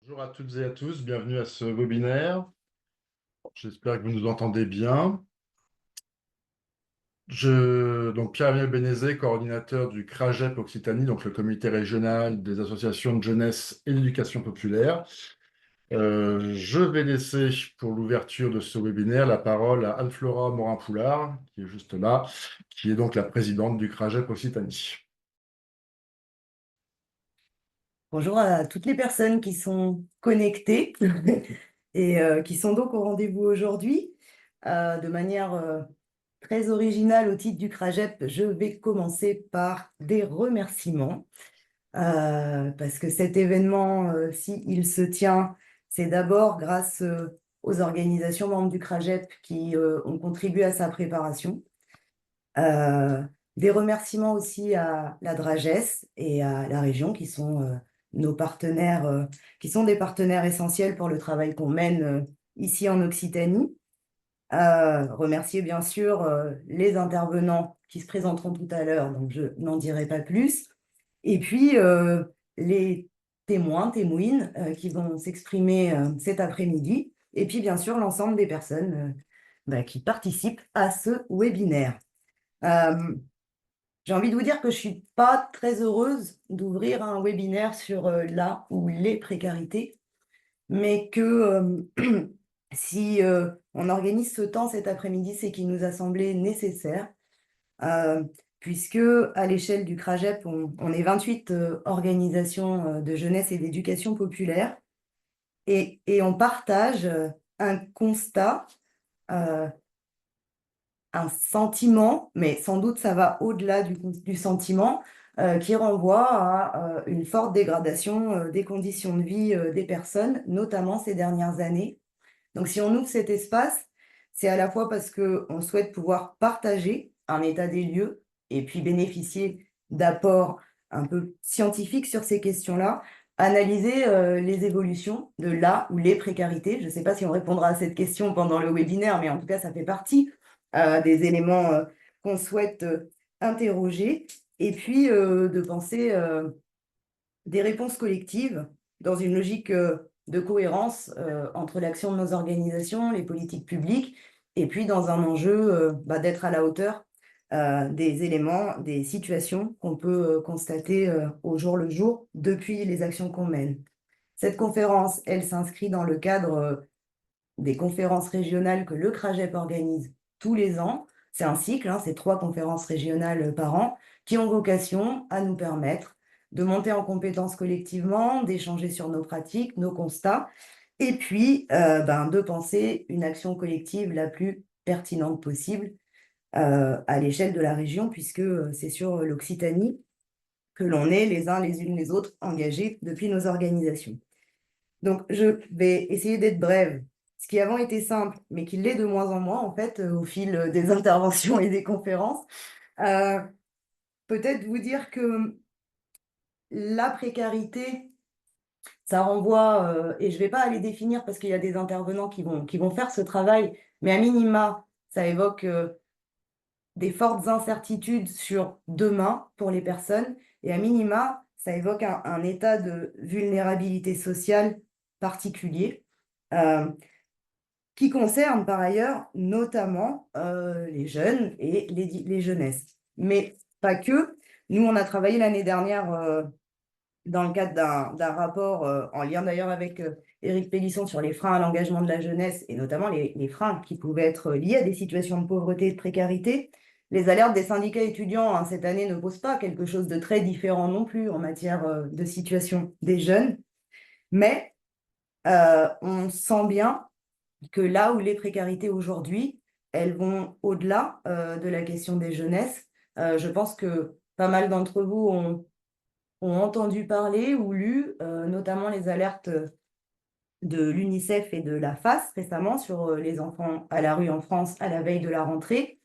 Bonjour à toutes et à tous, bienvenue à ce webinaire. J'espère que vous nous entendez bien. Donc Pierre-Emile Bénézet, coordinateur du CRAGEP Occitanie, donc le comité régional des associations de jeunesse et d'éducation populaire. Je vais laisser pour l'ouverture de ce webinaire la parole à Anne-Flora Morin-Poulard, qui est juste là, qui est donc la présidente du CRAGEP Occitanie. Bonjour à toutes les personnes qui sont connectées et qui sont donc au rendez-vous aujourd'hui. De manière très originale au titre du CRAGEP, je vais commencer par des remerciements parce que cet événement, s'il se tient, c'est d'abord grâce aux organisations membres du CRAGEP qui ont contribué à sa préparation. Euh, des remerciements aussi à la Drages et à la région qui sont nos partenaires, qui sont des partenaires essentiels pour le travail qu'on mène ici en Occitanie. Remercier bien sûr les intervenants qui se présenteront tout à l'heure, donc je n'en dirai pas plus. Et puis les témoins, témoines qui vont s'exprimer cet après-midi. Et puis bien sûr l'ensemble des personnes qui participent à ce webinaire. Euh, j'ai envie de vous dire que je suis pas très heureuse d'ouvrir un webinaire sur la ou les précarités, mais que si on organise ce temps cet après-midi, c'est qu'il nous a semblé nécessaire, euh, puisque à l'échelle du CRAGEP, on est 28 organisations de jeunesse et d'éducation populaire, et on partage un constat, euh, un sentiment, mais sans doute ça va au-delà du sentiment, qui renvoie à une forte dégradation des conditions de vie des personnes, notamment ces dernières années. Donc si on ouvre cet espace, c'est à la fois parce qu'on souhaite pouvoir partager un état des lieux et puis bénéficier d'apports un peu scientifiques sur ces questions-là, analyser les évolutions de la ou les précarités. Je ne sais pas si on répondra à cette question pendant le webinaire, mais en tout cas, ça fait partie des éléments qu'on souhaite interroger. Et puis de penser des réponses collectives dans une logique de cohérence entre l'action de nos organisations, les politiques publiques, et puis dans un enjeu d'être à la hauteur des éléments, des situations qu'on peut constater au jour le jour depuis les actions qu'on mène. Cette conférence, elle s'inscrit dans le cadre des conférences régionales que le CRAGEP organise tous les ans. C'est un cycle, hein, c'est 3 conférences régionales par an qui ont vocation à nous permettre de monter en compétences collectivement, d'échanger sur nos pratiques, nos constats, et puis de penser une action collective la plus pertinente possible à l'échelle de la région, puisque c'est sur l'Occitanie que l'on est les uns les unes les autres engagés depuis nos organisations. Donc, je vais essayer d'être brève, ce qui avant était simple, mais qui l'est de moins en moins, en fait, au fil des interventions et des conférences. Euh, Peut-être vous dire que la précarité, ça renvoie, et je ne vais pas aller définir parce qu'il y a des intervenants qui vont faire ce travail, mais à minima, ça évoque des fortes incertitudes sur demain pour les personnes, et à minima, ça évoque un état de vulnérabilité sociale particulier. Euh, qui concerne par ailleurs notamment les jeunes et les jeunesses. Mais pas que. Nous, on a travaillé l'année dernière dans le cadre d'un rapport en lien d'ailleurs avec Éric Pélisson sur les freins à l'engagement de la jeunesse et notamment les freins qui pouvaient être liés à des situations de pauvreté et de précarité. Les alertes des syndicats étudiants hein, cette année ne posent pas quelque chose de très différent non plus en matière de situation des jeunes, mais on sent bien que là où les précarités aujourd'hui, elles vont au-delà de la question des jeunesses. Je pense que pas mal d'entre vous ont entendu parler ou lu notamment les alertes de l'UNICEF et de la FAS récemment sur les enfants à la rue en France à la veille de la rentrée.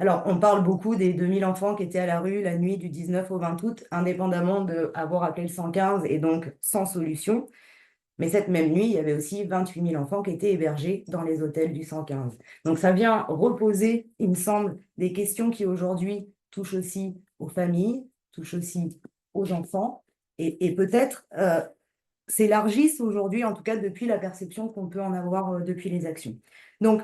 Alors, on parle beaucoup des 2000 enfants qui étaient à la rue la nuit du 19 au 20 août, indépendamment d'avoir appelé le 115 et donc sans solution. Mais cette même nuit, il y avait aussi 28 000 enfants qui étaient hébergés dans les hôtels du 115. Donc ça vient reposer, il me semble, des questions qui aujourd'hui touchent aussi aux familles, touchent aussi aux enfants, et peut-être s'élargissent aujourd'hui, en tout cas depuis la perception qu'on peut en avoir depuis les actions. Donc,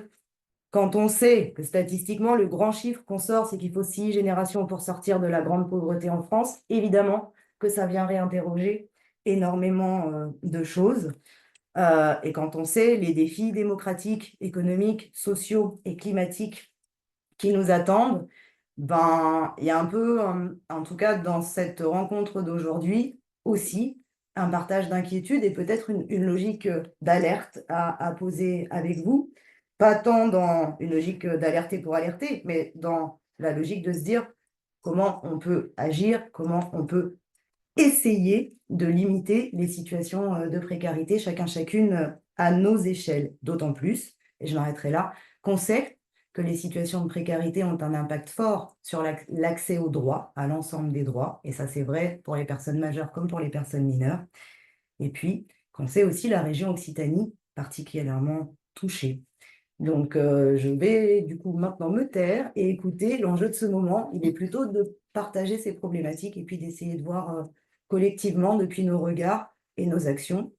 quand on sait que statistiquement, le grand chiffre qu'on sort, c'est qu'il faut 6 générations pour sortir de la grande pauvreté en France, évidemment que ça vient réinterroger énormément de choses. Et quand on sait les défis démocratiques, économiques, sociaux et climatiques qui nous attendent, ben, il y a un peu, en tout cas dans cette rencontre d'aujourd'hui aussi, un partage d'inquiétude et peut-être une logique d'alerte à poser avec vous. Pas tant dans une logique d'alerter pour alerter, mais dans la logique de se dire comment on peut agir, comment on peut essayer de limiter les situations de précarité, chacune à nos échelles. D'autant plus, et je m'arrêterai là, qu'on sait que les situations de précarité ont un impact fort sur l'accès aux droits, à l'ensemble des droits, et ça c'est vrai pour les personnes majeures comme pour les personnes mineures. Et puis, qu'on sait aussi la région Occitanie particulièrement touchée. Donc, je vais du coup maintenant me taire et écouter. L'enjeu de ce moment, il est plutôt de partager ces problématiques et puis d'essayer de voir collectivement, depuis nos regards et nos actions,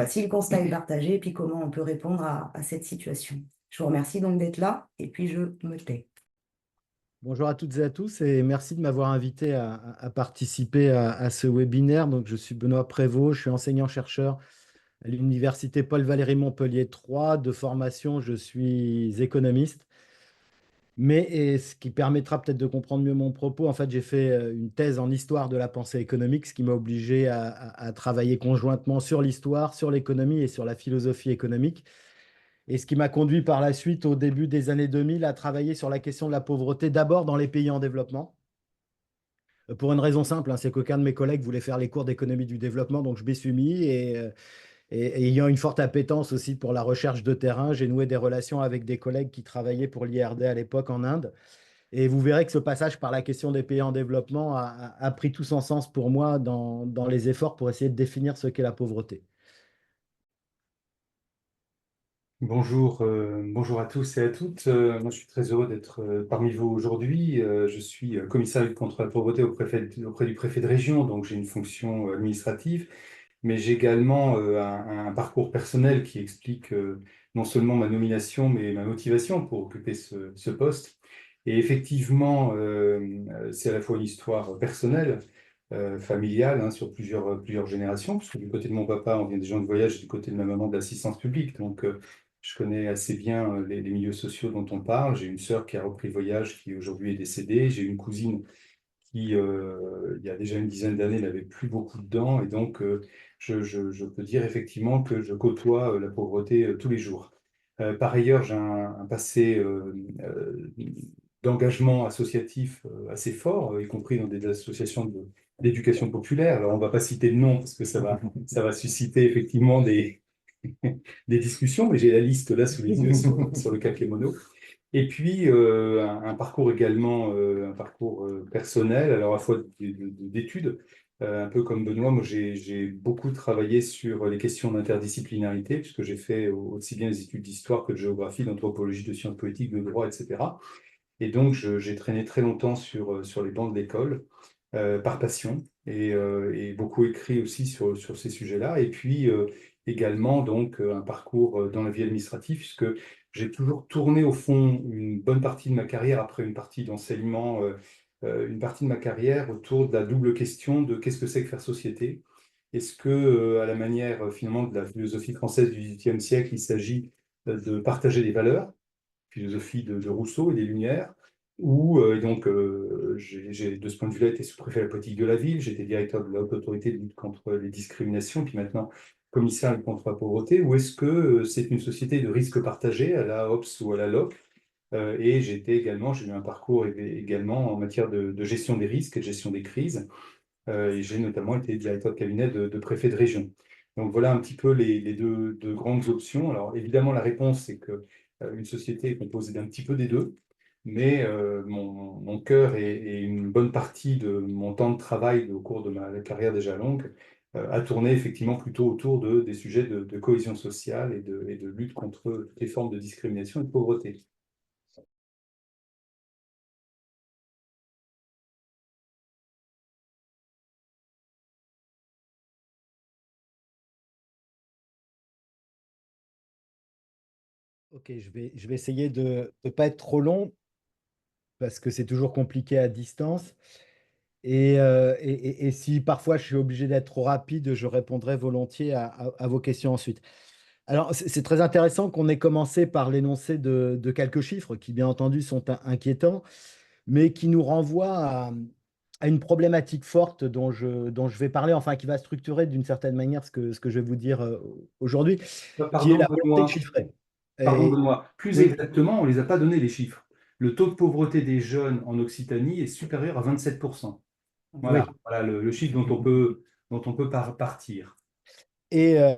si le constat est partagé et puis comment on peut répondre à cette situation. Je vous remercie donc d'être là et puis je me tais. Bonjour à toutes et à tous et merci de m'avoir invité à participer à ce webinaire. Donc, je suis Benoît Prévost, je suis enseignant-chercheur à l'Université Paul-Valéry Montpellier 3. De formation, je suis économiste. Mais ce qui permettra peut-être de comprendre mieux mon propos, en fait, j'ai fait une thèse en histoire de la pensée économique, ce qui m'a obligé à travailler conjointement sur l'histoire, sur l'économie et sur la philosophie économique. Et ce qui m'a conduit par la suite, au début des années 2000, à travailler sur la question de la pauvreté, d'abord dans les pays en développement. Pour une raison simple, hein, c'est qu'aucun de mes collègues voulait faire les cours d'économie du développement, donc je m'y suis mis. Et ayant une forte appétence aussi pour la recherche de terrain, j'ai noué des relations avec des collègues qui travaillaient pour l'IRD à l'époque en Inde. Et vous verrez que ce passage par la question des pays en développement a pris tout son sens pour moi dans les efforts pour essayer de définir ce qu'est la pauvreté. Bonjour, bonjour à tous et à toutes. Moi, je suis très heureux d'être parmi vous aujourd'hui. Je suis commissaire lutte contre la pauvreté auprès du préfet de région, donc j'ai une fonction administrative, mais j'ai également un parcours personnel qui explique non seulement ma nomination, mais ma motivation pour occuper ce poste. Et effectivement, c'est à la fois une histoire personnelle, familiale, hein, sur plusieurs générations, parce que du côté de mon papa, on vient des gens de voyage, et du côté de ma maman, de l'assistance publique. Donc, je connais assez bien les milieux sociaux dont on parle. J'ai une sœur qui a repris le voyage, qui aujourd'hui est décédée. J'ai une cousine qui, il y a déjà une dizaine d'années, n'avait plus beaucoup de dents. Et donc, je peux dire effectivement que je côtoie la pauvreté tous les jours. Par ailleurs, j'ai un passé d'engagement associatif assez fort, y compris dans des associations d'éducation populaire. Alors, on ne va pas citer de nom parce que ça va susciter effectivement des discussions, mais j'ai la liste là sous les yeux sur le Kakemono. Et puis, un parcours également, un parcours personnel, alors à la fois d'études, un peu comme Benoît, moi j'ai beaucoup travaillé sur les questions d'interdisciplinarité, puisque j'ai fait aussi bien des études d'histoire que de géographie, d'anthropologie, de sciences politiques, de droit, etc. Et donc, j'ai traîné très longtemps sur les bancs de l'école, par passion, et beaucoup écrit aussi sur ces sujets-là. Et puis, également, donc, un parcours dans la vie administrative, puisque j'ai toujours tourné, au fond, une bonne partie de ma carrière, après une partie d'enseignement, une partie de ma carrière autour de la double question de qu'est-ce que c'est que faire société? Est-ce que, à la manière, finalement, de la philosophie française du XVIIIe siècle, il s'agit de partager des valeurs, philosophie de Rousseau et des Lumières, où j'ai de ce point de vue-là été sous-préfet à la politique de la ville, j'étais directeur de la haute autorité de lutte contre les discriminations, puis maintenant commissaire à la lutte contre la pauvreté, ou est-ce que c'est une société de risque partagé à la Hobbes ou à la Locke? Et j'ai eu un parcours également en matière de gestion des risques et de gestion des crises, et j'ai notamment été directeur de cabinet de préfet de région. Donc voilà un petit peu les deux grandes options. Alors évidemment, la réponse, c'est que une société est composée d'un petit peu des deux, mais mon cœur et une bonne partie de mon temps de travail au cours de ma carrière déjà longue a tourné effectivement plutôt autour des sujets de cohésion sociale et de lutte contre toutes les formes de discrimination et de pauvreté. Ok, je vais essayer de ne pas être trop long parce que c'est toujours compliqué à distance. Et si parfois je suis obligé d'être trop rapide, je répondrai volontiers à vos questions ensuite. Alors, c'est très intéressant qu'on ait commencé par l'énoncé de quelques chiffres qui, bien entendu, sont inquiétants, mais qui nous renvoient à une problématique forte dont je vais parler, enfin, qui va structurer d'une certaine manière ce que je vais vous dire aujourd'hui, qui est Pardon, la volonté de Benoît. chiffrer. Pardon, Et, Benoît. Plus oui, exactement, on ne les a pas donné les chiffres. Le taux de pauvreté des jeunes en Occitanie est supérieur à 27%. oui. Voilà le chiffre dont on peut partir. Et, euh,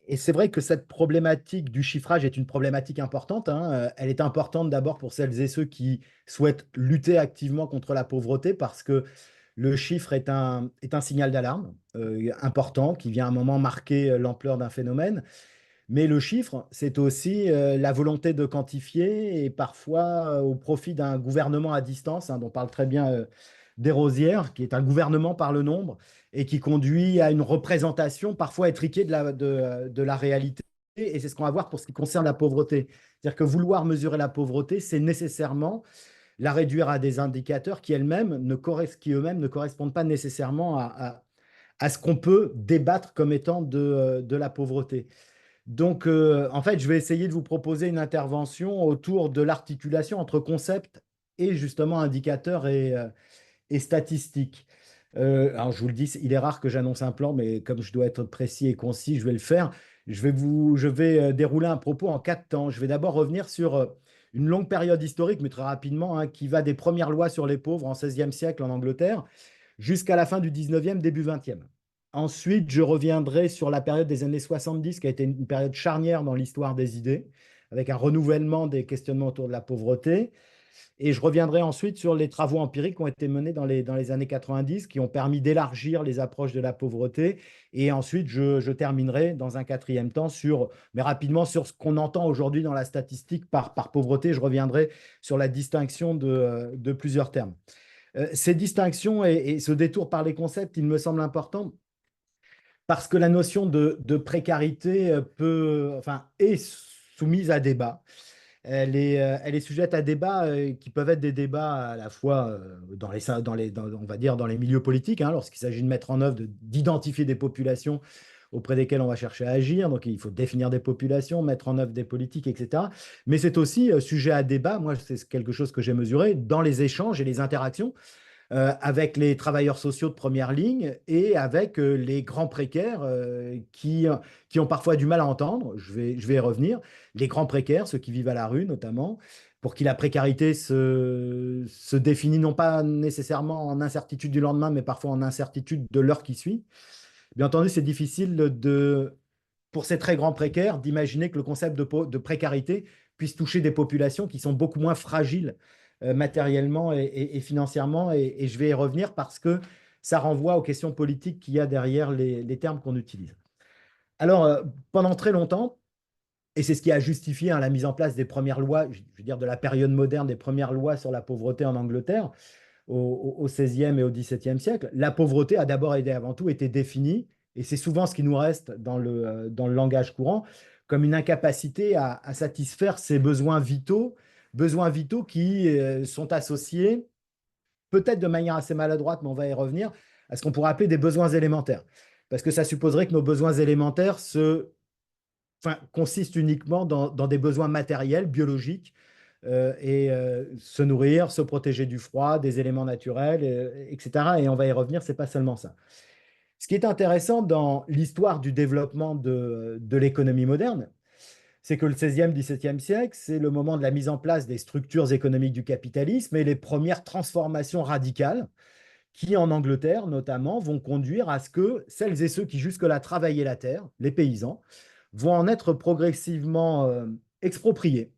et c'est vrai que cette problématique du chiffrage est une problématique importante, hein. Elle est importante d'abord pour celles et ceux qui souhaitent lutter activement contre la pauvreté parce que le chiffre est un signal d'alarme important qui vient à un moment marquer l'ampleur d'un phénomène. Mais le chiffre, c'est aussi la volonté de quantifier et parfois au profit d'un gouvernement à distance, hein, dont parle très bien Desrosières, qui est un gouvernement par le nombre et qui conduit à une représentation parfois étriquée de la réalité. Et c'est ce qu'on va voir pour ce qui concerne la pauvreté. C'est-à-dire que vouloir mesurer la pauvreté, c'est nécessairement la réduire à des indicateurs qui eux-mêmes ne correspondent pas nécessairement à ce qu'on peut débattre comme étant de la pauvreté. Donc, en fait, je vais essayer de vous proposer une intervention autour de l'articulation entre concept et justement indicateurs et statistiques. Alors, je vous le dis, il est rare que j'annonce un plan, mais comme je dois être précis et concis, je vais le faire. Je vais dérouler un propos en 4 temps. Je vais d'abord revenir sur une longue période historique, mais très rapidement, hein, qui va des premières lois sur les pauvres en XVIe siècle en Angleterre jusqu'à la fin du 19e, début 20e. Ensuite, je reviendrai sur la période des années 70, qui a été une période charnière dans l'histoire des idées, avec un renouvellement des questionnements autour de la pauvreté. Et je reviendrai ensuite sur les travaux empiriques qui ont été menés dans les années 90, qui ont permis d'élargir les approches de la pauvreté. Et ensuite, je terminerai dans un 4e temps mais rapidement sur ce qu'on entend aujourd'hui dans la statistique par pauvreté. Je reviendrai sur la distinction de plusieurs termes. Ces distinctions et ce détour par les concepts, il me semble important parce que la notion de précarité est soumise à débat. Elle est sujette à débat qui peuvent être des débats à la fois on va dire dans les milieux politiques, hein, lorsqu'il s'agit de mettre en œuvre, d'identifier des populations auprès desquelles on va chercher à agir. Donc, il faut définir des populations, mettre en œuvre des politiques, etc. Mais c'est aussi sujet à débat. Moi, c'est quelque chose que j'ai mesuré dans les échanges et les interactions avec les travailleurs sociaux de première ligne et avec les grands précaires qui ont parfois du mal à entendre. Je vais y revenir. Les grands précaires, ceux qui vivent à la rue notamment, pour qui la précarité se définit non pas nécessairement en incertitude du lendemain, mais parfois en incertitude de l'heure qui suit. Bien entendu, c'est difficile pour ces très grands précaires d'imaginer que le concept de précarité puisse toucher des populations qui sont beaucoup moins fragiles matériellement et financièrement. Et je vais y revenir parce que ça renvoie aux questions politiques qu'il y a derrière les termes qu'on utilise. Alors, pendant très longtemps, et c'est ce qui a justifié la mise en place des premières lois, je veux dire de la période moderne, des premières lois sur la pauvreté en Angleterre, au XVIe et au XVIIe siècle, la pauvreté a d'abord et avant tout été définie, et c'est souvent ce qui nous reste dans le langage courant, comme une incapacité à satisfaire ces besoins vitaux qui sont associés, peut-être de manière assez maladroite, mais on va y revenir, à ce qu'on pourrait appeler des besoins élémentaires. Parce que ça supposerait que nos besoins élémentaires consistent uniquement dans des besoins matériels, biologiques, se nourrir, se protéger du froid, des éléments naturels, etc. Et on va y revenir, c'est pas seulement ça. Ce qui est intéressant dans l'histoire du développement de l'économie moderne, c'est que le 16e, 17e siècle, c'est le moment de la mise en place des structures économiques du capitalisme et les premières transformations radicales qui, en Angleterre notamment, vont conduire à ce que celles et ceux qui jusque-là travaillaient la terre, les paysans, vont en être progressivement expropriés.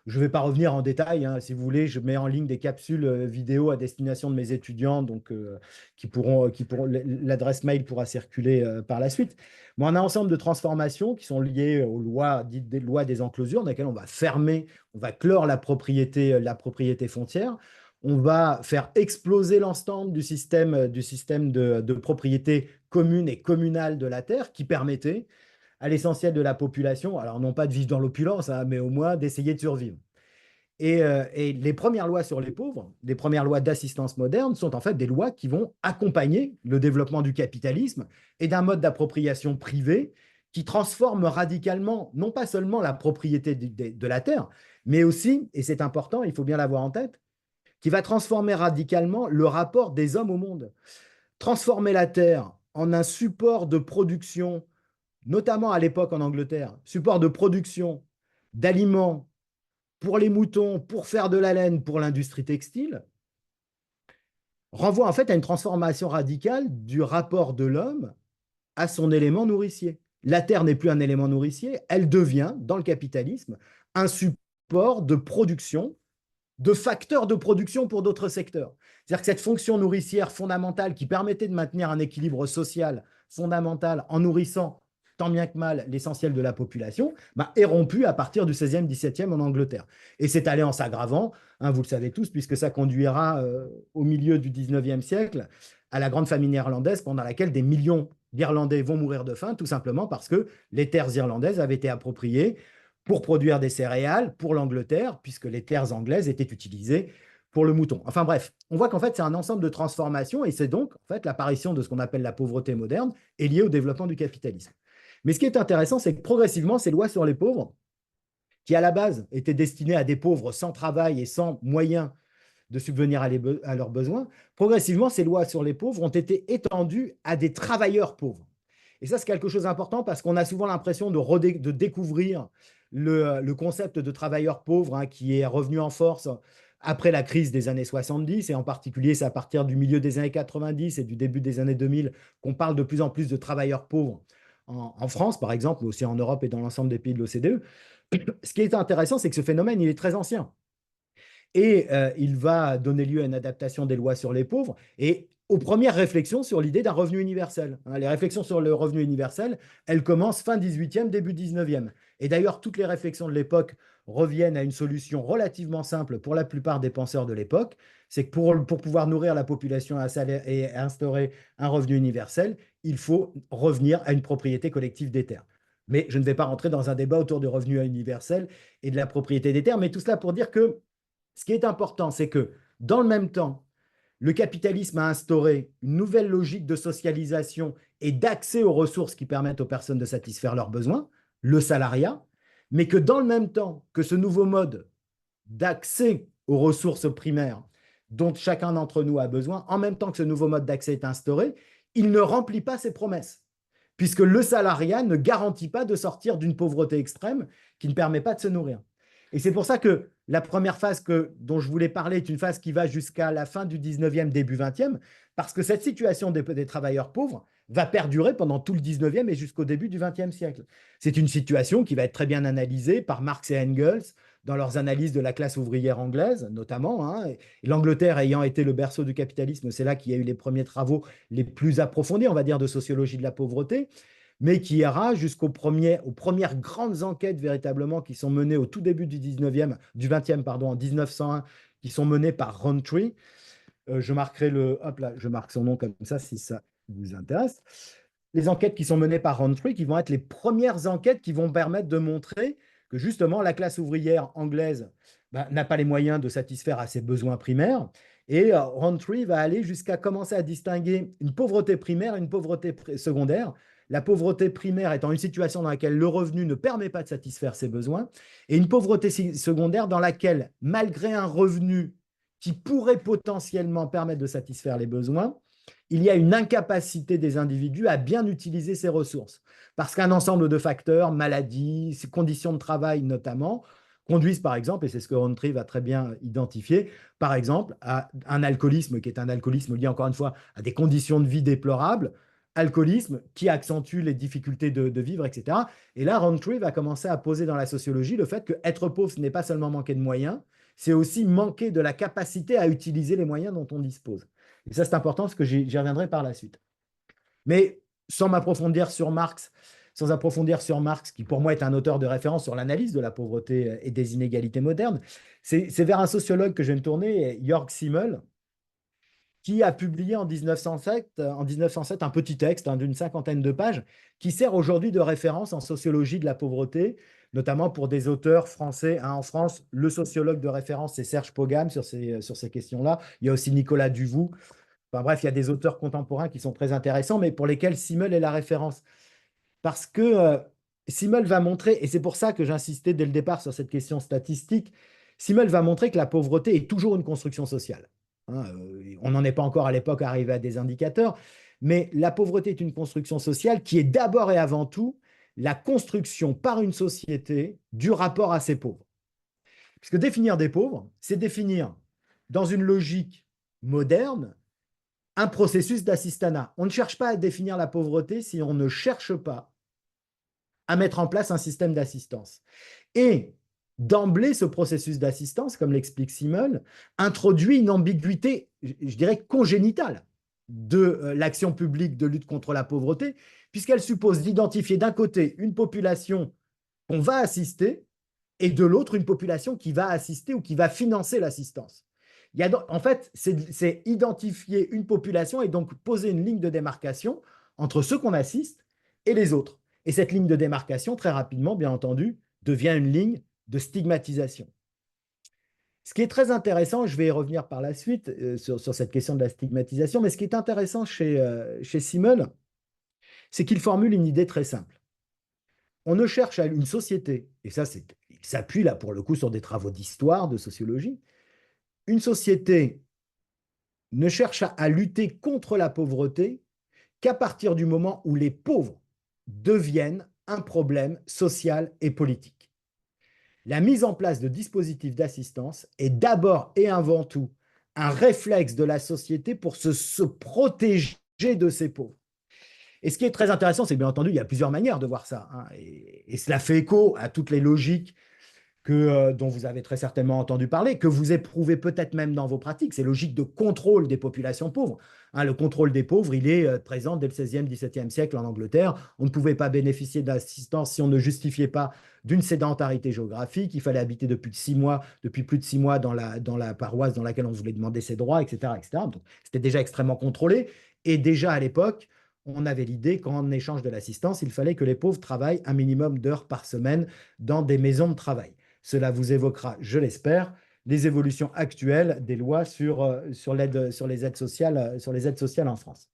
Je ne vais pas revenir en détail, hein, si vous voulez, je mets en ligne des capsules vidéo à destination de mes étudiants, donc l'adresse mail pourra circuler par la suite. Mais on a un ensemble de transformations qui sont liées aux lois, dites des lois des enclosures, dans lesquelles on va fermer, on va clore la propriété foncière, on va faire exploser l'ensemble du système de propriété commune et communale de la terre qui permettait à l'essentiel de la population, alors non pas de vivre dans l'opulence, hein, mais au moins d'essayer de survivre. Et les premières lois sur les pauvres, les premières lois d'assistance moderne sont en fait des lois qui vont accompagner le développement du capitalisme et d'un mode d'appropriation privée qui transforme radicalement non pas seulement la propriété de la terre, mais aussi, et c'est important, il faut bien l'avoir en tête, qui va transformer radicalement le rapport des hommes au monde. Transformer la terre en un support de production, notamment à l'époque en Angleterre, support de production d'aliments pour les moutons, pour faire de la laine, pour l'industrie textile, renvoie en fait à une transformation radicale du rapport de l'homme à son élément nourricier. La terre n'est plus un élément nourricier, elle devient, dans le capitalisme, un support de production, de facteurs de production pour d'autres secteurs. C'est-à-dire que cette fonction nourricière fondamentale qui permettait de maintenir un équilibre social fondamental en nourrissant tant bien que mal l'essentiel de la population, est rompue à partir du 16e, 17e en Angleterre. Et c'est allé en s'aggravant, hein, vous le savez tous, puisque ça conduira au milieu du 19e siècle à la grande famine irlandaise pendant laquelle des millions d'Irlandais vont mourir de faim, tout simplement parce que les terres irlandaises avaient été appropriées pour produire des céréales pour l'Angleterre, puisque les terres anglaises étaient utilisées pour le mouton. Enfin bref, on voit qu'en fait, c'est un ensemble de transformations et c'est donc en fait l'apparition de ce qu'on appelle la pauvreté moderne est liée au développement du capitalisme. Mais ce qui est intéressant, c'est que progressivement, ces lois sur les pauvres, qui à la base étaient destinées à des pauvres sans travail et sans moyens de subvenir à leurs besoins, progressivement, ces lois sur les pauvres ont été étendues à des travailleurs pauvres. Et ça, c'est quelque chose d'important parce qu'on a souvent l'impression de découvrir le concept de travailleur pauvre, hein, qui est revenu en force après la crise des années 70, et en particulier, c'est à partir du milieu des années 90 et du début des années 2000 qu'on parle de plus en plus de travailleurs pauvres en France, par exemple, mais aussi en Europe et dans l'ensemble des pays de l'OCDE. Ce qui est intéressant, c'est que ce phénomène, il est très ancien. Et il va donner lieu à une adaptation des lois sur les pauvres et aux premières réflexions sur l'idée d'un revenu universel. Les réflexions sur le revenu universel, elles commencent fin 18e, début 19e. Et d'ailleurs, toutes les réflexions de l'époque reviennent à une solution relativement simple pour la plupart des penseurs de l'époque. C'est que pour pouvoir nourrir la population et instaurer un revenu universel, il faut revenir à une propriété collective des terres. Mais je ne vais pas rentrer dans un débat autour du revenu universel et de la propriété des terres, mais tout cela pour dire que ce qui est important, c'est que dans le même temps, le capitalisme a instauré une nouvelle logique de socialisation et d'accès aux ressources qui permettent aux personnes de satisfaire leurs besoins, le salariat, mais que dans le même temps que ce nouveau mode d'accès aux ressources primaires dont chacun d'entre nous a besoin, en même temps que ce nouveau mode d'accès est instauré, il ne remplit pas ses promesses, puisque le salariat ne garantit pas de sortir d'une pauvreté extrême qui ne permet pas de se nourrir. Et c'est pour ça que la première phase dont je voulais parler est une phase qui va jusqu'à la fin du 19e, début 20e, parce que cette situation des travailleurs pauvres va perdurer pendant tout le 19e et jusqu'au début du 20e siècle. C'est une situation qui va être très bien analysée par Marx et Engels dans leurs analyses de la classe ouvrière anglaise, notamment. Hein. L'Angleterre ayant été le berceau du capitalisme, c'est là qu'il y a eu les premiers travaux les plus approfondis, on va dire, de sociologie de la pauvreté, mais qui ira aux premières grandes enquêtes véritablement qui sont menées au tout début du 20e, en 1901, qui sont menées par Rowntree. Je marque son nom comme ça si ça vous intéresse. Les enquêtes qui sont menées par Rowntree, qui vont être les premières enquêtes qui vont permettre de montrer que justement la classe ouvrière anglaise n'a pas les moyens de satisfaire à ses besoins primaires. Et Rowntree va aller jusqu'à commencer à distinguer une pauvreté primaire et une pauvreté secondaire. La pauvreté primaire étant une situation dans laquelle le revenu ne permet pas de satisfaire ses besoins, et une pauvreté secondaire dans laquelle, malgré un revenu qui pourrait potentiellement permettre de satisfaire les besoins, il y a une incapacité des individus à bien utiliser ces ressources. Parce qu'un ensemble de facteurs, maladies, conditions de travail notamment, conduisent par exemple, et c'est ce que Rowntree va très bien identifier, par exemple à un alcoolisme qui est un alcoolisme lié encore une fois à des conditions de vie déplorables, alcoolisme qui accentue les difficultés de vivre, etc. Et là, Rowntree va commencer à poser dans la sociologie le fait qu'être pauvre, ce n'est pas seulement manquer de moyens, c'est aussi manquer de la capacité à utiliser les moyens dont on dispose. Et ça, c'est important parce que j'y reviendrai par la suite. Mais sans approfondir sur Marx, qui pour moi est un auteur de référence sur l'analyse de la pauvreté et des inégalités modernes, c'est vers un sociologue que je vais me tourner, Jörg Simmel, qui a publié en 1907 un petit texte d'une 50aine de pages qui sert aujourd'hui de référence en sociologie de la pauvreté, notamment pour des auteurs français. En France, le sociologue de référence, c'est Serge Pogam sur ces questions-là. Il y a aussi Nicolas Duvaux. Enfin bref, il y a des auteurs contemporains qui sont très intéressants, mais pour lesquels Simmel est la référence. Parce que Simmel va montrer, et c'est pour ça que j'insistais dès le départ sur cette question statistique, Simmel va montrer que la pauvreté est toujours une construction sociale. On n'en est pas encore à l'époque arrivé à des indicateurs, mais la pauvreté est une construction sociale qui est d'abord et avant tout la construction par une société du rapport à ses pauvres. Puisque définir des pauvres, c'est définir dans une logique moderne un processus d'assistanat. On ne cherche pas à définir la pauvreté si on ne cherche pas à mettre en place un système d'assistance. Et d'emblée, ce processus d'assistance, comme l'explique Simmel, introduit une ambiguïté, je dirais, congénitale de l'action publique de lutte contre la pauvreté, puisqu'elle suppose d'identifier d'un côté une population qu'on va assister et de l'autre une population qui va assister ou qui va financer l'assistance. En fait, c'est identifier une population et donc poser une ligne de démarcation entre ceux qu'on assiste et les autres. Et cette ligne de démarcation, très rapidement, bien entendu, devient une ligne de stigmatisation. Ce qui est très intéressant, je vais y revenir par la suite sur cette question de la stigmatisation, mais ce qui est intéressant chez Simmel, c'est qu'il formule une idée très simple. On ne cherche à une société, et ça, il s'appuie là pour le coup sur des travaux d'histoire, de sociologie, une société ne cherche à lutter contre la pauvreté qu'à partir du moment où les pauvres deviennent un problème social et politique. La mise en place de dispositifs d'assistance est d'abord et avant tout un réflexe de la société pour se protéger de ces pauvres. Et ce qui est très intéressant, c'est que bien entendu, il y a plusieurs manières de voir ça, et cela fait écho à toutes les logiques dont vous avez très certainement entendu parler, que vous éprouvez peut-être même dans vos pratiques, ces logiques de contrôle des populations pauvres. Le contrôle des pauvres, il est présent dès le XVIe, XVIIe siècle en Angleterre. On ne pouvait pas bénéficier d'assistance si on ne justifiait pas d'une sédentarité géographique. Il fallait habiter depuis plus de 6 mois dans la paroisse dans laquelle on voulait demander ses droits, etc., etc. Donc, c'était déjà extrêmement contrôlé. Et déjà à l'époque, on avait l'idée qu'en échange de l'assistance, il fallait que les pauvres travaillent un minimum d'heures par semaine dans des maisons de travail. Cela vous évoquera, je l'espère, les évolutions actuelles des lois sur les aides sociales en France.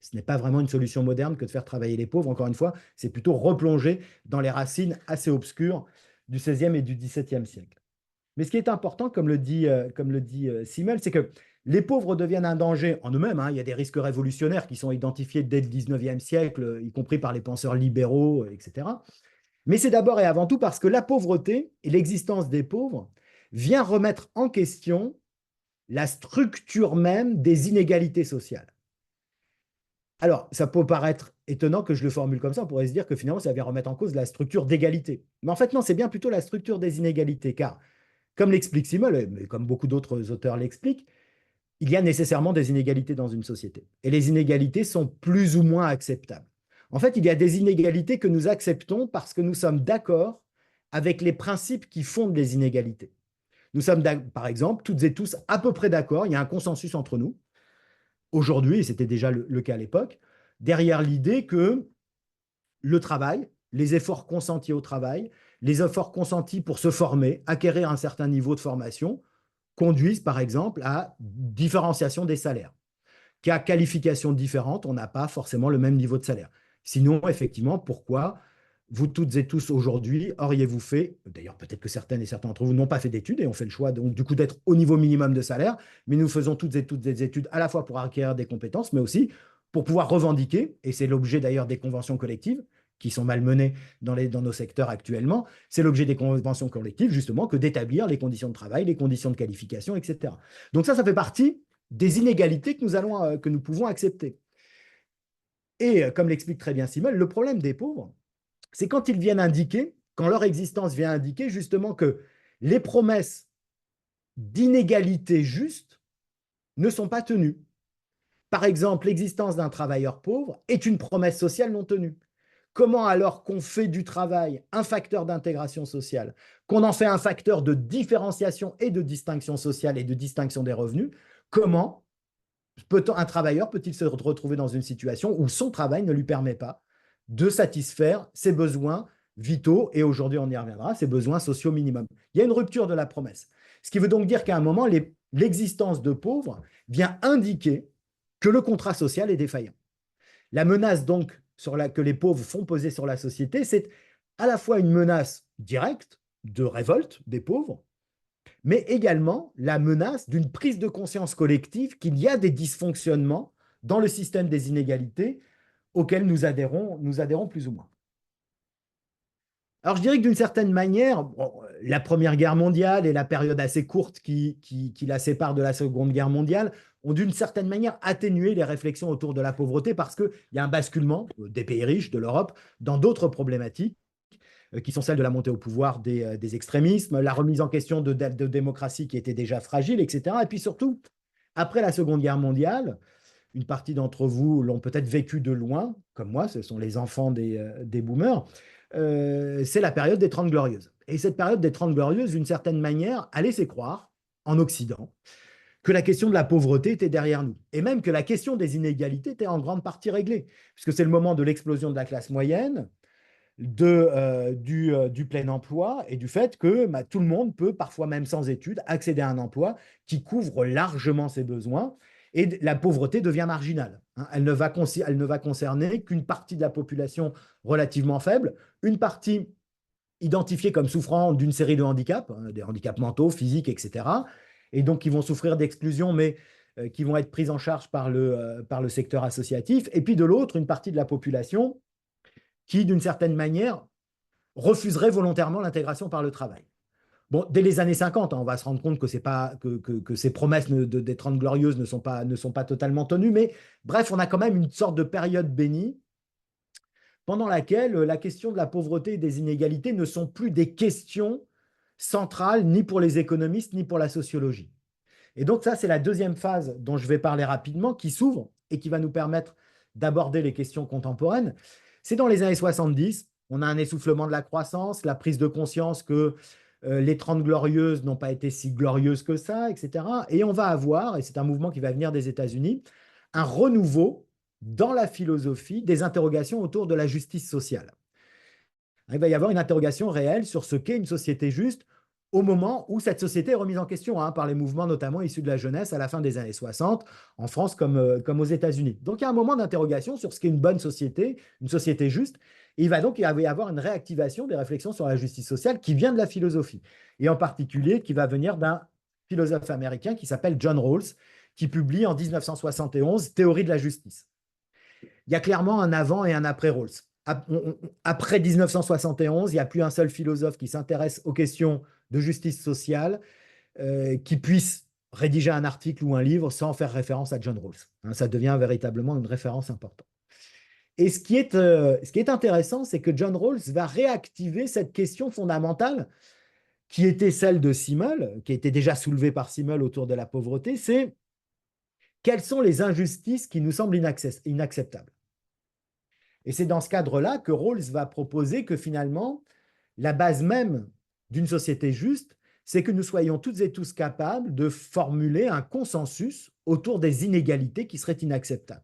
Ce n'est pas vraiment une solution moderne que de faire travailler les pauvres. Encore une fois, c'est plutôt replonger dans les racines assez obscures du XVIe et du XVIIe siècle. Mais ce qui est important, comme le dit Simmel, c'est que les pauvres deviennent un danger en eux-mêmes. Il y a des risques révolutionnaires qui sont identifiés dès le XIXe siècle, y compris par les penseurs libéraux, etc. Mais c'est d'abord et avant tout parce que la pauvreté et l'existence des pauvres vient remettre en question la structure même des inégalités sociales. Alors, ça peut paraître étonnant que je le formule comme ça, on pourrait se dire que finalement, ça vient remettre en cause la structure d'égalité. Mais en fait, non, c'est bien plutôt la structure des inégalités, car, comme l'explique Simmel, mais comme beaucoup d'autres auteurs l'expliquent, il y a nécessairement des inégalités dans une société. Et les inégalités sont plus ou moins acceptables. En fait, il y a des inégalités que nous acceptons parce que nous sommes d'accord avec les principes qui fondent les inégalités. Nous sommes, par exemple, toutes et tous à peu près d'accord, il y a un consensus entre nous, aujourd'hui, et c'était déjà le cas à l'époque, derrière l'idée que le travail, les efforts consentis au travail, les efforts consentis pour se former, acquérir un certain niveau de formation, conduisent par exemple à différenciation des salaires. Qu'à qualification différente, on n'a pas forcément le même niveau de salaire. Sinon, effectivement, pourquoi vous toutes et tous aujourd'hui auriez-vous fait, d'ailleurs peut-être que certaines et certains d'entre vous n'ont pas fait d'études et ont fait le choix donc du coup d'être au niveau minimum de salaire, mais nous faisons toutes des études à la fois pour acquérir des compétences, mais aussi pour pouvoir revendiquer, et c'est l'objet d'ailleurs des conventions collectives, qui sont malmenées dans nos secteurs actuellement, c'est l'objet des conventions collectives, justement, que d'établir les conditions de travail, les conditions de qualification, etc. Donc ça fait partie des inégalités que nous pouvons accepter. Et comme l'explique très bien Simmel, le problème des pauvres, c'est quand ils viennent indiquer, quand leur existence vient indiquer justement que les promesses d'inégalité juste ne sont pas tenues. Par exemple, l'existence d'un travailleur pauvre est une promesse sociale non tenue. Comment alors qu'on fait du travail un facteur d'intégration sociale, qu'on en fait un facteur de différenciation et de distinction sociale et de distinction des revenus, comment un travailleur peut-il se retrouver dans une situation où son travail ne lui permet pas de satisfaire ses besoins vitaux, et aujourd'hui on y reviendra, ses besoins sociaux minimums. Il y a une rupture de la promesse. Ce qui veut donc dire qu'à un moment, l'existence de pauvres vient indiquer que le contrat social est défaillant. La menace donc que les pauvres font peser sur la société, c'est à la fois une menace directe de révolte des pauvres, mais également la menace d'une prise de conscience collective qu'il y a des dysfonctionnements dans le système des inégalités auxquels nous adhérons plus ou moins. Alors je dirais que d'une certaine manière, bon, la Première Guerre mondiale et la période assez courte qui la sépare de la Seconde Guerre mondiale ont d'une certaine manière atténué les réflexions autour de la pauvreté parce qu'il y a un basculement des pays riches de l'Europe dans d'autres problématiques qui sont celles de la montée au pouvoir des extrémismes, la remise en question de démocratie qui était déjà fragile, etc. Et puis surtout, après la Seconde Guerre mondiale, une partie d'entre vous l'ont peut-être vécu de loin, comme moi, ce sont les enfants des boomers, c'est la période des Trente Glorieuses. Et cette période des Trente Glorieuses, d'une certaine manière, a laissé croire, en Occident, que la question de la pauvreté était derrière nous, et même que la question des inégalités était en grande partie réglée, puisque c'est le moment de l'explosion de la classe moyenne, du plein emploi et du fait que tout le monde peut, parfois même sans études, accéder à un emploi qui couvre largement ses besoins, et la pauvreté devient marginale. Elle ne va concerner qu'une partie de la population relativement faible, une partie identifiés comme souffrant d'une série de handicaps, des handicaps mentaux, physiques, etc., et donc qui vont souffrir d'exclusion, mais qui vont être pris en charge par le secteur associatif, et puis de l'autre, une partie de la population qui, d'une certaine manière, refuserait volontairement l'intégration par le travail. Bon, dès les années 50, on va se rendre compte que ces promesses des Trente Glorieuses ne sont pas totalement tenues, mais bref, on a quand même une sorte de période bénie pendant laquelle la question de la pauvreté et des inégalités ne sont plus des questions centrales ni pour les économistes ni pour la sociologie. Et donc ça, c'est la deuxième phase dont je vais parler rapidement, qui s'ouvre et qui va nous permettre d'aborder les questions contemporaines. C'est dans les années 70, on a un essoufflement de la croissance, la prise de conscience que les Trente Glorieuses n'ont pas été si glorieuses que ça, etc. Et on va avoir, et c'est un mouvement qui va venir des États-Unis, un renouveau dans la philosophie des interrogations autour de la justice sociale. Il va y avoir une interrogation réelle sur ce qu'est une société juste au moment où cette société est remise en question par les mouvements notamment issus de la jeunesse à la fin des années 60, en France comme aux États-Unis. Donc il y a un moment d'interrogation sur ce qu'est une bonne société, une société juste. Et il va y avoir une réactivation des réflexions sur la justice sociale qui vient de la philosophie, et en particulier qui va venir d'un philosophe américain qui s'appelle John Rawls, qui publie en 1971 Théorie de la justice. Il y a clairement un avant et un après Rawls. Après 1971, il n'y a plus un seul philosophe qui s'intéresse aux questions de justice sociale qui puisse rédiger un article ou un livre sans faire référence à John Rawls. Ça devient véritablement une référence importante. Et ce qui est intéressant, c'est que John Rawls va réactiver cette question fondamentale qui était celle de Simmel, qui était déjà soulevée par Simmel autour de la pauvreté, c'est quelles sont les injustices qui nous semblent inacceptables. Et c'est dans ce cadre-là que Rawls va proposer que finalement, la base même d'une société juste, c'est que nous soyons toutes et tous capables de formuler un consensus autour des inégalités qui seraient inacceptables.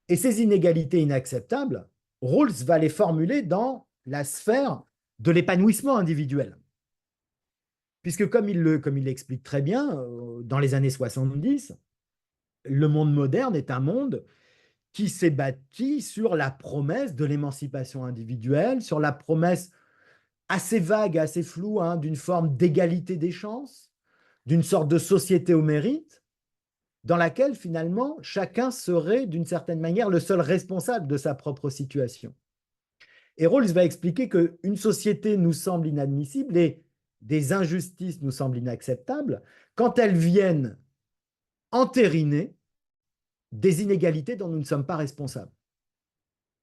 Et ces inégalités inacceptables, Rawls va les formuler dans la sphère de l'épanouissement individuel. Puisque comme il l'explique très bien, dans les années 70, le monde moderne est un monde qui s'est bâti sur la promesse de l'émancipation individuelle, sur la promesse assez vague, assez floue, d'une forme d'égalité des chances, d'une sorte de société au mérite, dans laquelle finalement chacun serait d'une certaine manière le seul responsable de sa propre situation. Et Rawls va expliquer qu'une société nous semble inadmissible et des injustices nous semblent inacceptables quand elles viennent entériner des inégalités dont nous ne sommes pas responsables.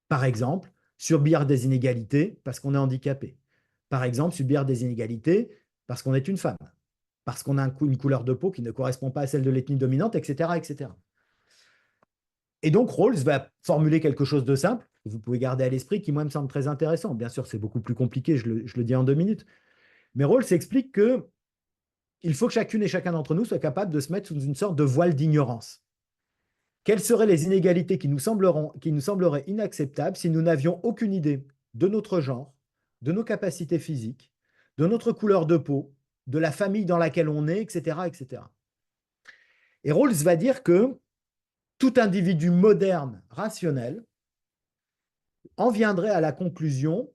Par exemple, subir des inégalités parce qu'on est handicapé. Par exemple, subir des inégalités parce qu'on est une femme, parce qu'on a une couleur de peau qui ne correspond pas à celle de l'ethnie dominante, etc., etc. Et donc, Rawls va formuler quelque chose de simple, que vous pouvez garder à l'esprit, qui, moi, me semble très intéressant. Bien sûr, c'est beaucoup plus compliqué, je le dis en 2 minutes. Mais Rawls explique qu'il faut que chacune et chacun d'entre nous soit capable de se mettre sous une sorte de voile d'ignorance. Quelles seraient les inégalités qui nous sembleraient inacceptables si nous n'avions aucune idée de notre genre, de nos capacités physiques, de notre couleur de peau, de la famille dans laquelle on est, etc., etc. Et Rawls va dire que tout individu moderne, rationnel, en viendrait à la conclusion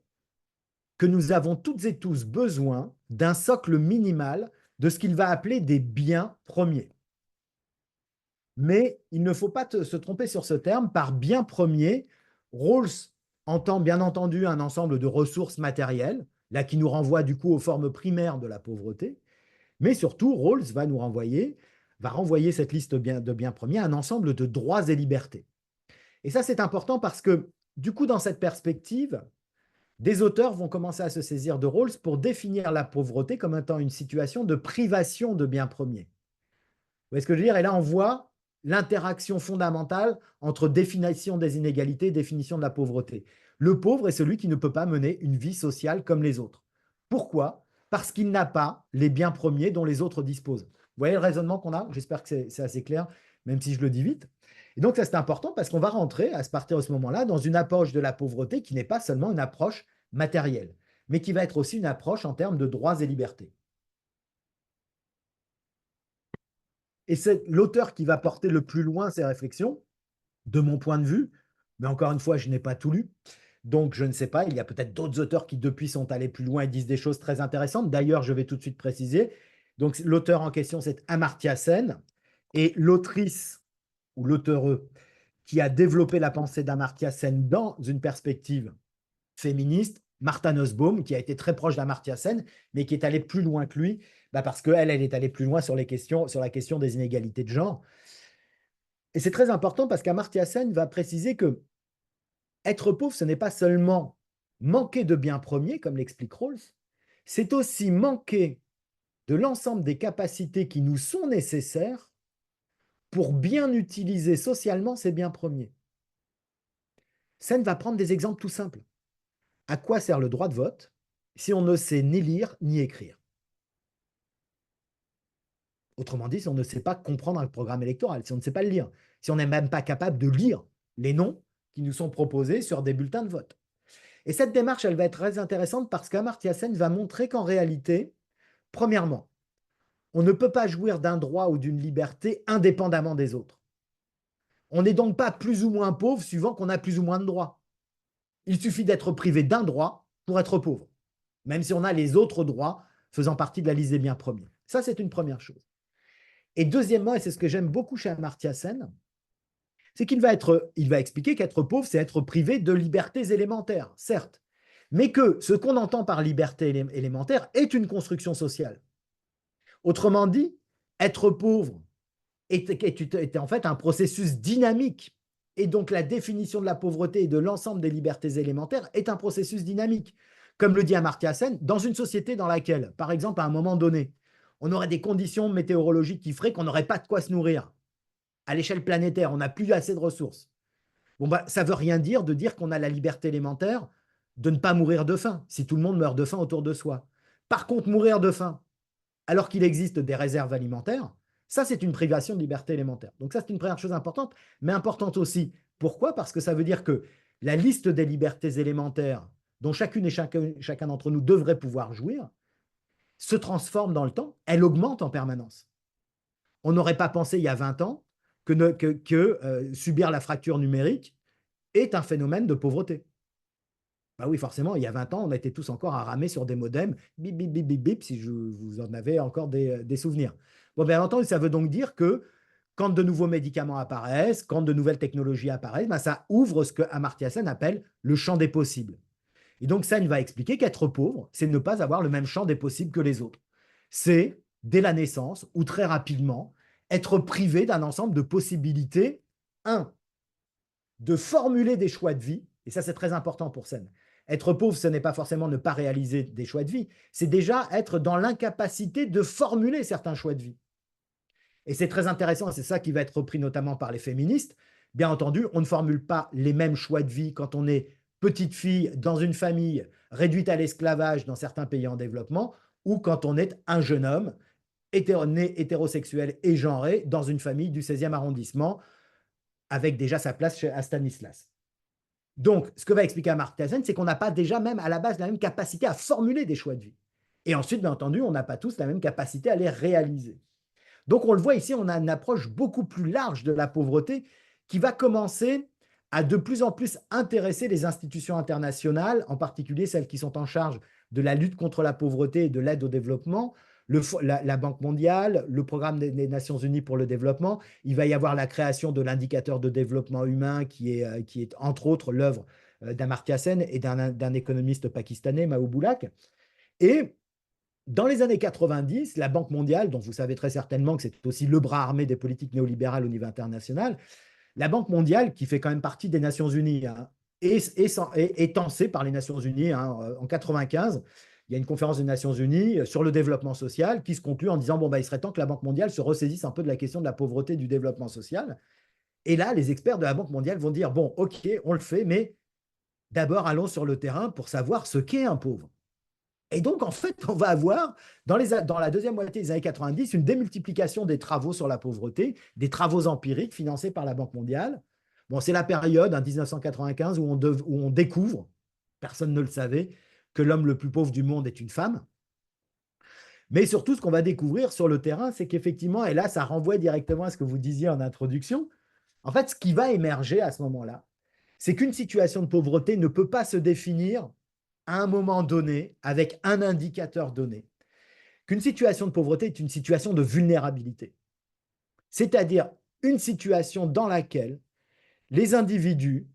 que nous avons toutes et tous besoin d'un socle minimal de ce qu'il va appeler des biens premiers. Mais il ne faut pas se tromper sur ce terme. Par bien premier, Rawls entend bien entendu un ensemble de ressources matérielles, là qui nous renvoie du coup aux formes primaires de la pauvreté, mais surtout Rawls va renvoyer cette liste de biens premiers à un ensemble de droits et libertés. Et ça, c'est important parce que, du coup, dans cette perspective, des auteurs vont commencer à se saisir de Rawls pour définir la pauvreté comme étant une situation de privation de biens premiers. Vous voyez ce que je veux dire? Et là, on voit l'interaction fondamentale entre définition des inégalités et définition de la pauvreté. Le pauvre est celui qui ne peut pas mener une vie sociale comme les autres. Pourquoi? Parce qu'il n'a pas les biens premiers dont les autres disposent. Vous voyez le raisonnement qu'on a? J'espère que c'est assez clair, même si je le dis vite. Et donc, ça, c'est important parce qu'on va rentrer, à partir de ce moment-là, dans une approche de la pauvreté qui n'est pas seulement une approche matérielle, mais qui va être aussi une approche en termes de droits et libertés. Et c'est l'auteur qui va porter le plus loin ces réflexions, de mon point de vue, mais encore une fois, je n'ai pas tout lu, donc je ne sais pas, il y a peut-être d'autres auteurs qui depuis sont allés plus loin et disent des choses très intéressantes. D'ailleurs, je vais tout de suite préciser, donc l'auteur en question, c'est Amartya Sen, et l'autrice ou l'auteureux qui a développé la pensée d'Amartya Sen dans une perspective féministe, Martha Nussbaum, qui a été très proche d'Amartya Sen, mais qui est allée plus loin que lui, parce qu'elle est allée plus loin sur la question des inégalités de genre. Et c'est très important parce qu'Amartya Sen va préciser que être pauvre, ce n'est pas seulement manquer de biens premiers, comme l'explique Rawls, c'est aussi manquer de l'ensemble des capacités qui nous sont nécessaires pour bien utiliser socialement ces biens premiers. Sen va prendre des exemples tout simples. À quoi sert le droit de vote si on ne sait ni lire ni écrire? Autrement dit, si on ne sait pas comprendre un programme électoral, si on ne sait pas le lire, si on n'est même pas capable de lire les noms qui nous sont proposés sur des bulletins de vote. Et cette démarche, elle va être très intéressante parce qu'Amartya Sen va montrer qu'en réalité, premièrement, on ne peut pas jouir d'un droit ou d'une liberté indépendamment des autres. On n'est donc pas plus ou moins pauvre suivant qu'on a plus ou moins de droits. Il suffit d'être privé d'un droit pour être pauvre, même si on a les autres droits faisant partie de la liste des biens premiers. Ça, c'est une première chose. Et deuxièmement, et c'est ce que j'aime beaucoup chez Amartya Sen, c'est qu'il va expliquer qu'être pauvre, c'est être privé de libertés élémentaires, certes, mais que ce qu'on entend par liberté élémentaire est une construction sociale. Autrement dit, être pauvre est en fait un processus dynamique. Et donc, la définition de la pauvreté et de l'ensemble des libertés élémentaires est un processus dynamique. Comme le dit Amartya Sen, dans une société dans laquelle, par exemple, à un moment donné, on aurait des conditions météorologiques qui feraient qu'on n'aurait pas de quoi se nourrir. À l'échelle planétaire, on n'a plus assez de ressources. Bon, ça ne veut rien dire de dire qu'on a la liberté élémentaire de ne pas mourir de faim, si tout le monde meurt de faim autour de soi. Par contre, mourir de faim, alors qu'il existe des réserves alimentaires, ça, c'est une privation de liberté élémentaire. Donc ça, c'est une première chose importante, mais importante aussi. Pourquoi? Parce que ça veut dire que la liste des libertés élémentaires dont chacune et chacun d'entre nous devrait pouvoir jouir se transforme dans le temps, elle augmente en permanence. On n'aurait pas pensé il y a 20 ans que subir la fracture numérique est un phénomène de pauvreté. Bah oui, forcément, il y a 20 ans, on était tous encore à ramer sur des modems, bip, bip, bip, bip, bip, si vous en avez encore des souvenirs. Bon, bien entendu, ça veut donc dire que quand de nouveaux médicaments apparaissent, quand de nouvelles technologies apparaissent, ben ça ouvre ce que Amartya Sen appelle le champ des possibles. Et donc, Sen va expliquer qu'être pauvre, c'est ne pas avoir le même champ des possibles que les autres. C'est, dès la naissance, ou très rapidement, être privé d'un ensemble de possibilités. Un, de formuler des choix de vie, et ça c'est très important pour Sen. Être pauvre, ce n'est pas forcément ne pas réaliser des choix de vie, c'est déjà être dans l'incapacité de formuler certains choix de vie. Et c'est très intéressant, et c'est ça qui va être repris notamment par les féministes. Bien entendu, on ne formule pas les mêmes choix de vie quand on est petite fille dans une famille réduite à l'esclavage dans certains pays en développement, ou quand on est un jeune homme né hétérosexuel et genré dans une famille du 16e arrondissement, avec déjà sa place à Stanislas. Donc, ce que va expliquer Amartya Sen, c'est qu'on n'a pas déjà même à la base la même capacité à formuler des choix de vie. Et ensuite, bien entendu, on n'a pas tous la même capacité à les réaliser. Donc, on le voit ici, on a une approche beaucoup plus large de la pauvreté qui va commencer à de plus en plus intéresser les institutions internationales, en particulier celles qui sont en charge de la lutte contre la pauvreté et de l'aide au développement, la Banque mondiale, le programme des Nations unies pour le développement. Il va y avoir la création de l'indicateur de développement humain qui est entre autres l'œuvre d'Amartya Sen et d'un économiste pakistanais, Mao Bulak. Et dans les années 90, la Banque mondiale, dont vous savez très certainement que c'est aussi le bras armé des politiques néolibérales au niveau international, la Banque mondiale, qui fait quand même partie des Nations unies, hein, est tensée par les Nations unies. Hein, en 1995, il y a une conférence des Nations unies sur le développement social qui se conclut en disant bon, il serait temps que la Banque mondiale se ressaisisse un peu de la question de la pauvreté et du développement social. Et là, les experts de la Banque mondiale vont dire bon, OK, on le fait, mais d'abord allons sur le terrain pour savoir ce qu'est un pauvre. Et donc, en fait, on va avoir, dans la deuxième moitié des années 90, une démultiplication des travaux sur la pauvreté, des travaux empiriques financés par la Banque mondiale. Bon, c'est la période, 1995, où on découvre, personne ne le savait, que l'homme le plus pauvre du monde est une femme. Mais surtout, ce qu'on va découvrir sur le terrain, c'est qu'effectivement, et là, ça renvoie directement à ce que vous disiez en introduction, en fait, ce qui va émerger à ce moment-là, c'est qu'une situation de pauvreté ne peut pas se définir à un moment donné, avec un indicateur donné, qu'une situation de pauvreté est une situation de vulnérabilité. C'est-à-dire une situation dans laquelle les individus,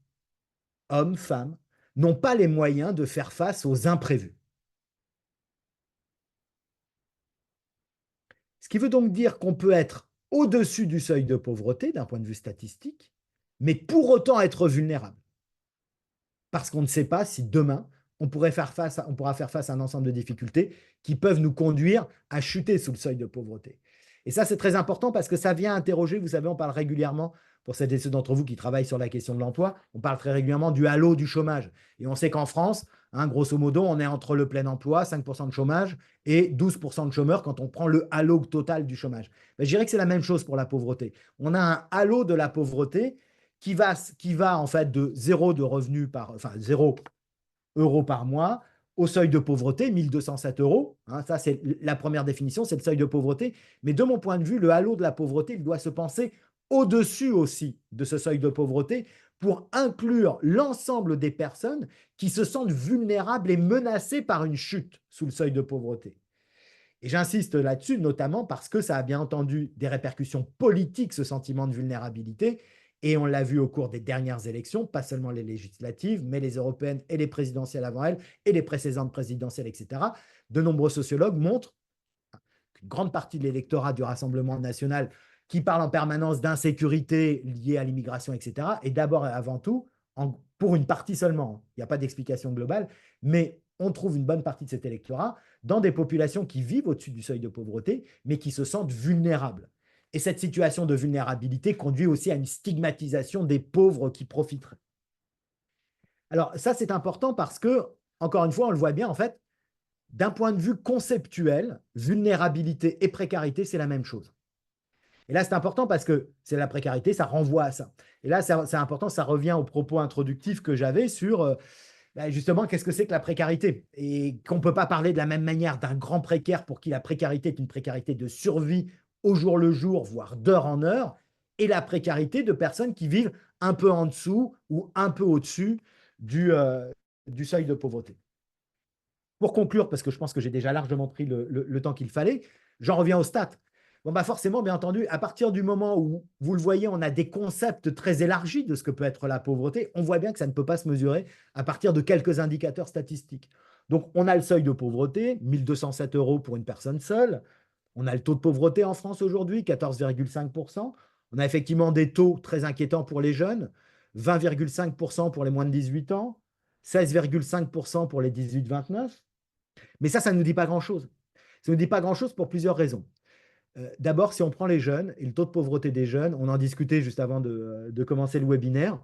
hommes, femmes, n'ont pas les moyens de faire face aux imprévus. Ce qui veut donc dire qu'on peut être au-dessus du seuil de pauvreté d'un point de vue statistique, mais pour autant être vulnérable. Parce qu'on ne sait pas si demain, on pourra faire face à un ensemble de difficultés qui peuvent nous conduire à chuter sous le seuil de pauvreté. Et ça, c'est très important parce que ça vient interroger, vous savez, on parle régulièrement, pour celles et ceux d'entre vous qui travaillent sur la question de l'emploi, on parle très régulièrement du halo du chômage. Et on sait qu'en France, grosso modo, on est entre le plein emploi, 5% de chômage, et 12% de chômeurs quand on prend le halo total du chômage. Je dirais que c'est la même chose pour la pauvreté. On a un halo de la pauvreté qui va en fait de 0 de revenus enfin 0 euros par mois au seuil de pauvreté, 1207 euros. Hein, ça, c'est la première définition, c'est le seuil de pauvreté. Mais de mon point de vue, le halo de la pauvreté, il doit se penser au-dessus aussi de ce seuil de pauvreté pour inclure l'ensemble des personnes qui se sentent vulnérables et menacées par une chute sous le seuil de pauvreté. Et j'insiste là-dessus, notamment parce que ça a bien entendu des répercussions politiques, ce sentiment de vulnérabilité. Et on l'a vu au cours des dernières élections, pas seulement les législatives, mais les européennes et les présidentielles avant elles, et les précédentes présidentielles, etc. De nombreux sociologues montrent qu'une grande partie de l'électorat du Rassemblement national qui parle en permanence d'insécurité liée à l'immigration, etc., est d'abord et avant tout, pour une partie seulement, il n'y a pas d'explication globale, mais on trouve une bonne partie de cet électorat dans des populations qui vivent au-dessus du seuil de pauvreté, mais qui se sentent vulnérables. Et cette situation de vulnérabilité conduit aussi à une stigmatisation des pauvres qui profiteraient. Alors ça, c'est important parce que, encore une fois, on le voit bien, en fait, d'un point de vue conceptuel, vulnérabilité et précarité, c'est la même chose. Et là, c'est important parce que c'est la précarité, ça renvoie à ça. Et là, c'est important, ça revient au propos introductif que j'avais sur justement qu'est-ce que c'est que la précarité. Et qu'on ne peut pas parler de la même manière d'un grand précaire pour qui la précarité est une précarité de survie au jour le jour, voire d'heure en heure, et la précarité de personnes qui vivent un peu en dessous ou un peu au-dessus du seuil de pauvreté. Pour conclure, parce que je pense que j'ai déjà largement pris le temps qu'il fallait, j'en reviens aux stats. Bon, forcément, bien entendu, à partir du moment où, vous le voyez, on a des concepts très élargis de ce que peut être la pauvreté, on voit bien que ça ne peut pas se mesurer à partir de quelques indicateurs statistiques. Donc, on a le seuil de pauvreté, 1207 euros pour une personne seule. On a le taux de pauvreté en France aujourd'hui, 14,5%. On a effectivement des taux très inquiétants pour les jeunes, 20,5% pour les moins de 18 ans, 16,5% pour les 18-29. Mais ça ne nous dit pas grand-chose. Ça ne nous dit pas grand-chose pour plusieurs raisons. D'abord, si on prend les jeunes et le taux de pauvreté des jeunes, on en discutait juste avant de commencer le webinaire,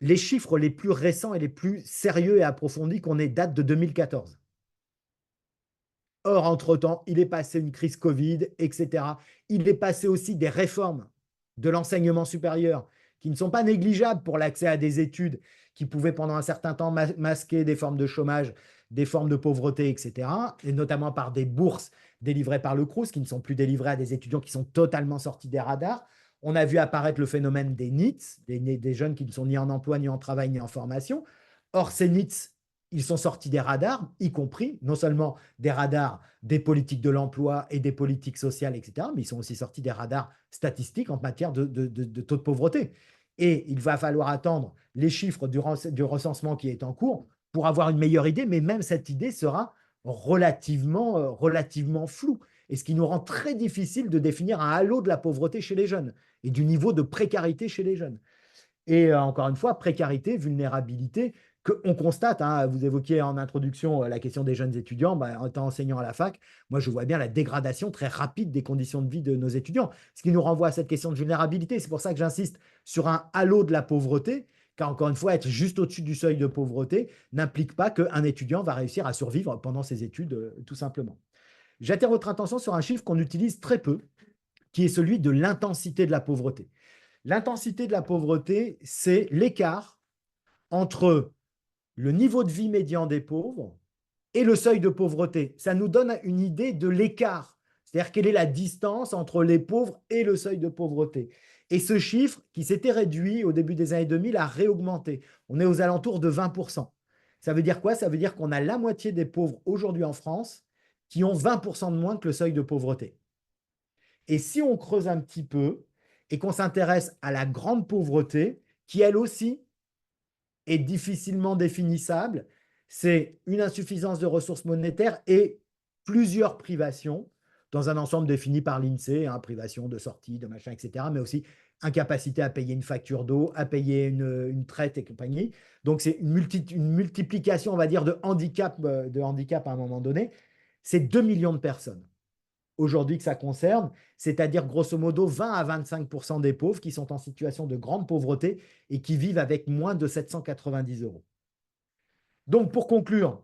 les chiffres les plus récents et les plus sérieux et approfondis qu'on ait datent de 2014. Or, entre-temps, il est passé une crise Covid, etc. Il est passé aussi des réformes de l'enseignement supérieur qui ne sont pas négligeables pour l'accès à des études qui pouvaient pendant un certain temps masquer des formes de chômage, des formes de pauvreté, etc., et notamment par des bourses délivrées par le Crous, qui ne sont plus délivrées à des étudiants qui sont totalement sortis des radars. On a vu apparaître le phénomène des NEETs, des jeunes qui ne sont ni en emploi, ni en travail, ni en formation. Or, ces NEETs, ils sont sortis des radars, y compris non seulement des radars des politiques de l'emploi et des politiques sociales, etc., mais ils sont aussi sortis des radars statistiques en matière de taux de pauvreté. Et il va falloir attendre les chiffres du recensement qui est en cours pour avoir une meilleure idée, mais même cette idée sera relativement floue, et ce qui nous rend très difficile de définir un halo de la pauvreté chez les jeunes et du niveau de précarité chez les jeunes. Et encore une fois, précarité, vulnérabilité, qu'on constate, hein, vous évoquiez en introduction la question des jeunes étudiants, en étant enseignant à la fac, moi je vois bien la dégradation très rapide des conditions de vie de nos étudiants, ce qui nous renvoie à cette question de vulnérabilité. C'est pour ça que j'insiste sur un halo de la pauvreté, car encore une fois, être juste au-dessus du seuil de pauvreté n'implique pas qu'un étudiant va réussir à survivre pendant ses études, tout simplement. J'attire votre attention sur un chiffre qu'on utilise très peu, qui est celui de l'intensité de la pauvreté. L'intensité de la pauvreté, c'est l'écart entre le niveau de vie médian des pauvres et le seuil de pauvreté. Ça nous donne une idée de l'écart, c'est-à-dire quelle est la distance entre les pauvres et le seuil de pauvreté. Et ce chiffre, qui s'était réduit au début des années 2000, a réaugmenté. On est aux alentours de 20%. Ça veut dire quoi? Ça veut dire qu'on a la moitié des pauvres aujourd'hui en France qui ont 20% de moins que le seuil de pauvreté. Et si on creuse un petit peu et qu'on s'intéresse à la grande pauvreté, qui elle aussi est difficilement définissable, c'est une insuffisance de ressources monétaires et plusieurs privations dans un ensemble défini par l'INSEE, hein, privation de sortie, de machin, etc., mais aussi incapacité à payer une facture d'eau, à payer une traite et compagnie. Donc, c'est une multiplication, on va dire, de handicap à un moment donné. C'est 2 millions de personnes aujourd'hui que ça concerne, c'est-à-dire grosso modo 20 à 25% des pauvres qui sont en situation de grande pauvreté et qui vivent avec moins de 790 €. Donc, pour conclure,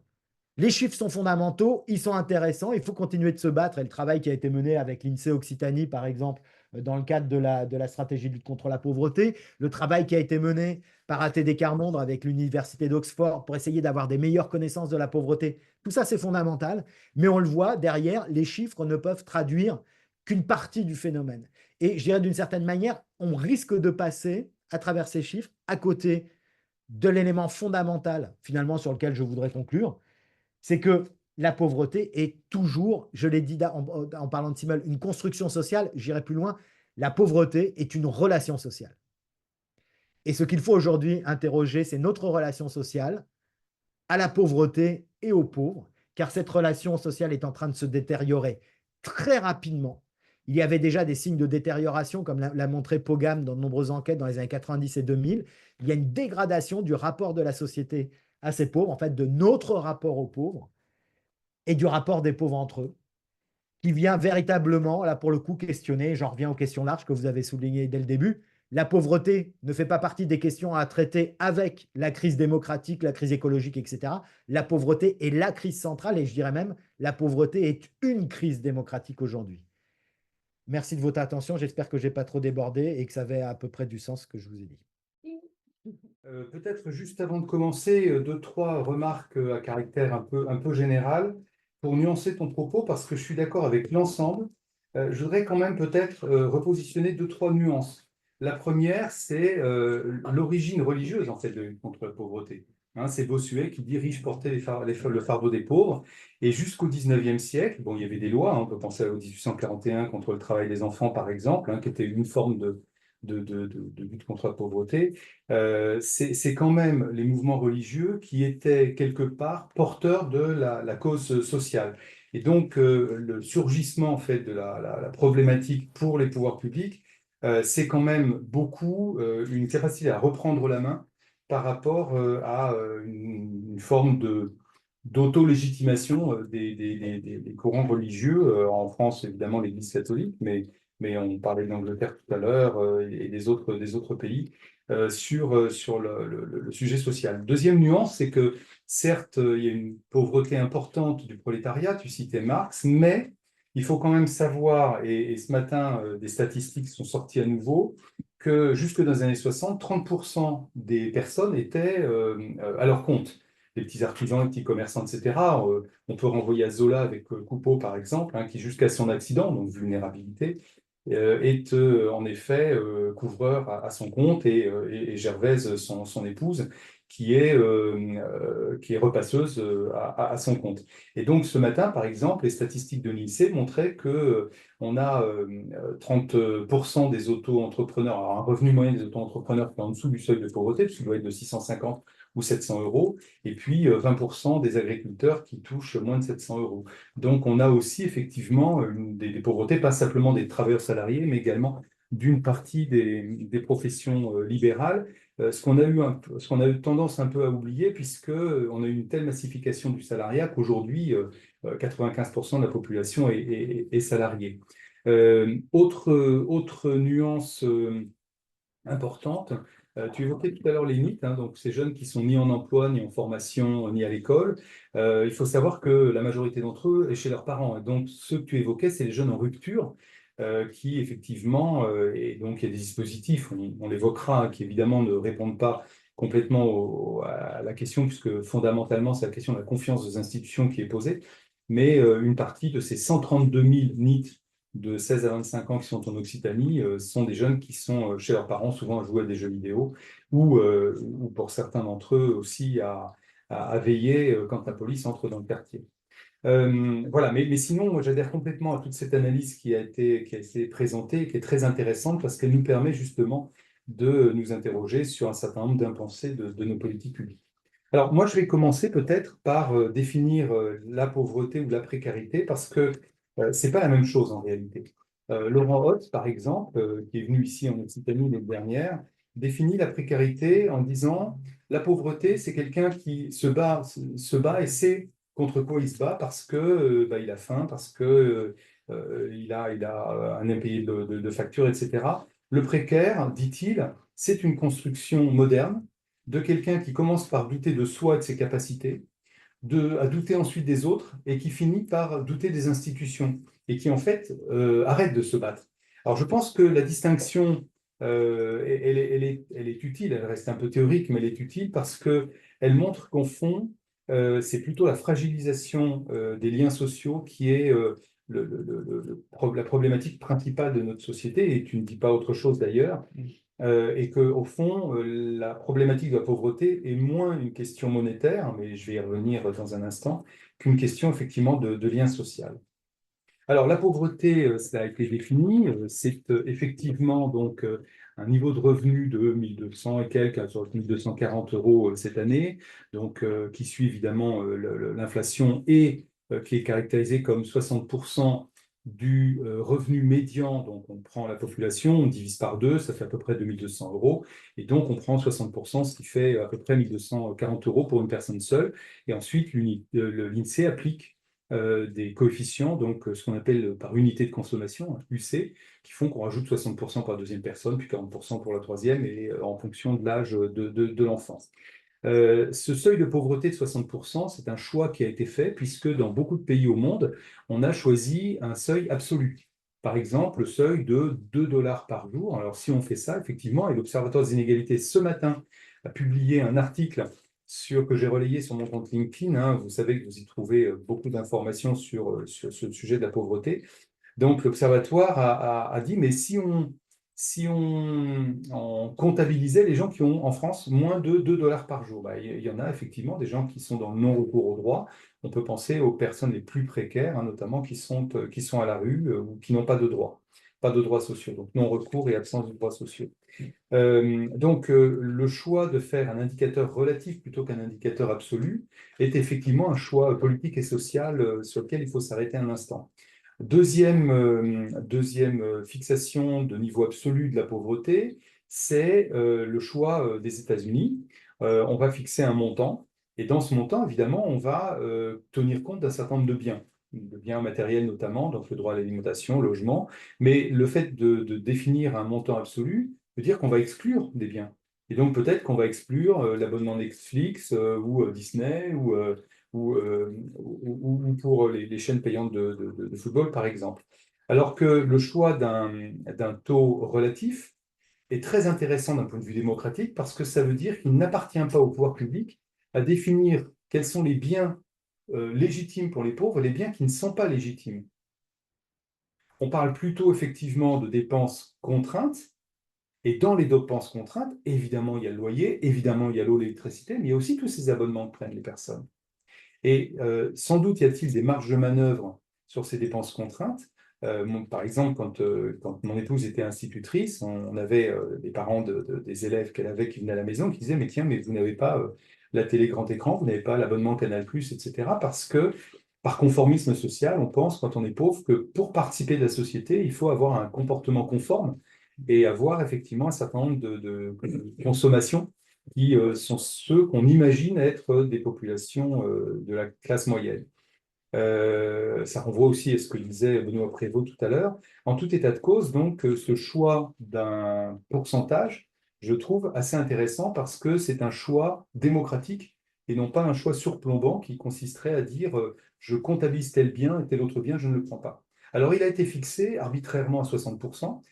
les chiffres sont fondamentaux, ils sont intéressants, il faut continuer de se battre, et le travail qui a été mené avec l'INSEE Occitanie, par exemple, dans le cadre de la stratégie de lutte contre la pauvreté, le travail qui a été mené par ATD Quart Monde avec l'Université d'Oxford pour essayer d'avoir des meilleures connaissances de la pauvreté, tout ça c'est fondamental, mais on le voit, derrière, les chiffres ne peuvent traduire qu'une partie du phénomène. Et je dirais d'une certaine manière, on risque de passer, à travers ces chiffres, à côté de l'élément fondamental, finalement, sur lequel je voudrais conclure, c'est que la pauvreté est toujours, je l'ai dit en parlant de Simmel, une construction sociale. J'irai plus loin, la pauvreté est une relation sociale. Et ce qu'il faut aujourd'hui interroger, c'est notre relation sociale à la pauvreté et aux pauvres, car cette relation sociale est en train de se détériorer très rapidement. Il y avait déjà des signes de détérioration, comme l'a montré Pogam dans de nombreuses enquêtes dans les années 90 et 2000. Il y a une dégradation du rapport de la société à ces pauvres, en fait, de notre rapport aux pauvres et du rapport des pauvres entre eux, qui vient véritablement, là pour le coup, questionner, j'en reviens aux questions larges que vous avez soulignées dès le début, la pauvreté ne fait pas partie des questions à traiter avec la crise démocratique, la crise écologique, etc. La pauvreté est la crise centrale, et je dirais même, la pauvreté est une crise démocratique aujourd'hui. Merci de votre attention, j'espère que je n'ai pas trop débordé et que ça avait à peu près du sens ce que je vous ai dit. Peut-être juste avant de commencer, deux, trois remarques à caractère un peu général pour nuancer ton propos, parce que je suis d'accord avec l'ensemble. Je voudrais quand même peut-être repositionner deux, trois nuances. La première, c'est l'origine religieuse en fait de lutte contre la pauvreté. Hein, c'est Bossuet qui dit « riches portaient le fardeau des pauvres ». Et jusqu'au 19e siècle, bon, il y avait des lois, hein, on peut penser au 1841 contre le travail des enfants par exemple, hein, qui était une forme de lutte contre la pauvreté. C'est quand même les mouvements religieux qui étaient quelque part porteurs de la cause sociale. Et donc, le surgissement en fait, de la problématique pour les pouvoirs publics, c'est quand même beaucoup une capacité à reprendre la main par rapport à une forme d'auto-légitimation des courants religieux. En France, évidemment, l'Église catholique, mais on parlait de l'Angleterre tout à l'heure et des autres pays sur le sujet social. Deuxième nuance, c'est que certes, il y a une pauvreté importante du prolétariat, tu citais Marx, mais il faut quand même savoir, et ce matin, des statistiques sont sorties à nouveau, que jusque dans les années 60, 30% des personnes étaient à leur compte. Les petits artisans, les petits commerçants, etc. On peut renvoyer à Zola avec Coupeau, par exemple, hein, qui jusqu'à son accident, donc vulnérabilité, est en effet couvreur à son compte, et Gervaise, son épouse, qui est repasseuse à son compte. Et donc ce matin, par exemple, les statistiques de l'INSEE montraient que on a 30% des auto-entrepreneurs, alors un revenu moyen des auto-entrepreneurs qui est en dessous du seuil de pauvreté, puisqu'il doit être de 650 ou 700 euros, et puis 20% des agriculteurs qui touchent moins de 700 euros. Donc on a aussi effectivement des pauvretés, pas simplement des travailleurs salariés, mais également d'une partie des professions libérales, ce qu'on a eu tendance un peu à oublier, puisque on a eu une telle massification du salariat qu'aujourd'hui, 95% de la population est salariée. Autre nuance importante, tu évoquais tout à l'heure les NEET, hein, donc ces jeunes qui sont ni en emploi, ni en formation, ni à l'école. Il faut savoir que la majorité d'entre eux est chez leurs parents. Et donc, ceux que tu évoquais, c'est les jeunes en rupture, qui effectivement, et donc il y a des dispositifs, on l'évoquera, hein, qui évidemment ne répondent pas complètement à la question, puisque fondamentalement, c'est la question de la confiance des institutions qui est posée. Mais une partie de ces 132 000 NEET de 16 à 25 ans qui sont en Occitanie sont des jeunes qui sont chez leurs parents, souvent à jouer à des jeux vidéo, ou pour certains d'entre eux aussi à veiller quand la police entre dans le quartier. Voilà, mais sinon, moi j'adhère complètement à toute cette analyse qui a été présentée, qui est très intéressante parce qu'elle nous permet justement de nous interroger sur un certain nombre d'impensés de nos politiques publiques. Alors moi je vais commencer peut-être par définir la pauvreté ou la précarité parce que c'est pas la même chose en réalité. Laurent Hotz, par exemple, qui est venu ici en Occitanie l'année dernière, définit la précarité en disant la pauvreté, c'est quelqu'un qui se bat et sait contre quoi il se bat parce que il a faim, parce que il a un impayé de factures, etc. Le précaire, dit-il, c'est une construction moderne de quelqu'un qui commence par douter de soi et de ses capacités, à douter ensuite des autres et qui finit par douter des institutions et qui en fait arrête de se battre. Alors je pense que la distinction, elle est utile, elle reste un peu théorique, mais elle est utile parce qu'elle montre qu'au fond, c'est plutôt la fragilisation des liens sociaux qui est la problématique principale de notre société, et tu ne dis pas autre chose d'ailleurs. Et qu'au fond, la problématique de la pauvreté est moins une question monétaire, mais je vais y revenir dans un instant, qu'une question effectivement de lien social. Alors la pauvreté, ça a été défini, c'est effectivement donc un niveau de revenu de 1200 et quelques, sur 1240 euros cette année, donc qui suit évidemment l'inflation et qui est caractérisé comme 60% du revenu médian. Donc on prend la population, on divise par deux, ça fait à peu près 2200 euros, et donc on prend 60%, ce qui fait à peu près 1240 euros pour une personne seule, et ensuite l'INSEE applique des coefficients, donc ce qu'on appelle par unité de consommation, UC, qui font qu'on rajoute 60% pour la deuxième personne, puis 40% pour la troisième, et en fonction de l'âge de l'enfant. Ce seuil de pauvreté de 60%, c'est un choix qui a été fait, puisque dans beaucoup de pays au monde, on a choisi un seuil absolu. Par exemple, le seuil de 2 dollars par jour. Alors si on fait ça, effectivement, et l'Observatoire des inégalités, ce matin, a publié un article que j'ai relayé sur mon compte LinkedIn, hein. Vous savez que vous y trouvez beaucoup d'informations sur ce sujet de la pauvreté. Donc l'Observatoire a dit, mais si on comptabilisait les gens qui ont en France moins de 2 dollars par jour, il y en a effectivement des gens qui sont dans le non-recours au droit. On peut penser aux personnes les plus précaires, hein, notamment qui sont à la rue ou qui n'ont pas de droits sociaux, donc non-recours et absence de droits sociaux. Donc, le choix de faire un indicateur relatif plutôt qu'un indicateur absolu est effectivement un choix politique et social sur lequel il faut s'arrêter un instant. Deuxième fixation de niveau absolu de la pauvreté, c'est le choix des États-Unis. On va fixer un montant, et dans ce montant, évidemment, on va tenir compte d'un certain nombre de biens matériels notamment, donc le droit à l'alimentation, logement, mais le fait de définir un montant absolu veut dire qu'on va exclure des biens. Et donc peut-être qu'on va exclure l'abonnement Netflix ou Disney ou pour les chaînes payantes de football, par exemple. Alors que le choix d'un taux relatif est très intéressant d'un point de vue démocratique parce que ça veut dire qu'il n'appartient pas au pouvoir public à définir quels sont les biens légitimes pour les pauvres et les biens qui ne sont pas légitimes. On parle plutôt effectivement de dépenses contraintes, et dans les dépenses contraintes, évidemment, il y a le loyer, évidemment, il y a l'eau, l'électricité, mais il y a aussi tous ces abonnements que prennent les personnes. Et sans doute y a-t-il des marges de manœuvre sur ces dépenses contraintes. Par exemple, quand mon épouse était institutrice, on avait des parents des élèves qu'elle avait qui venaient à la maison qui disaient, mais tiens, mais vous n'avez pas la télé grand écran, vous n'avez pas l'abonnement Canal+, etc. Parce que par conformisme social, on pense, quand on est pauvre, que pour participer de la société, il faut avoir un comportement conforme et avoir effectivement un certain nombre de consommations qui sont ceux qu'on imagine être des populations de la classe moyenne. Ça renvoie aussi à ce que disait Benoît Prévost tout à l'heure. En tout état de cause, donc, ce choix d'un pourcentage, je trouve assez intéressant parce que c'est un choix démocratique et non pas un choix surplombant qui consisterait à dire je comptabilise tel bien et tel autre bien, je ne le prends pas. Alors, il a été fixé arbitrairement à 60%.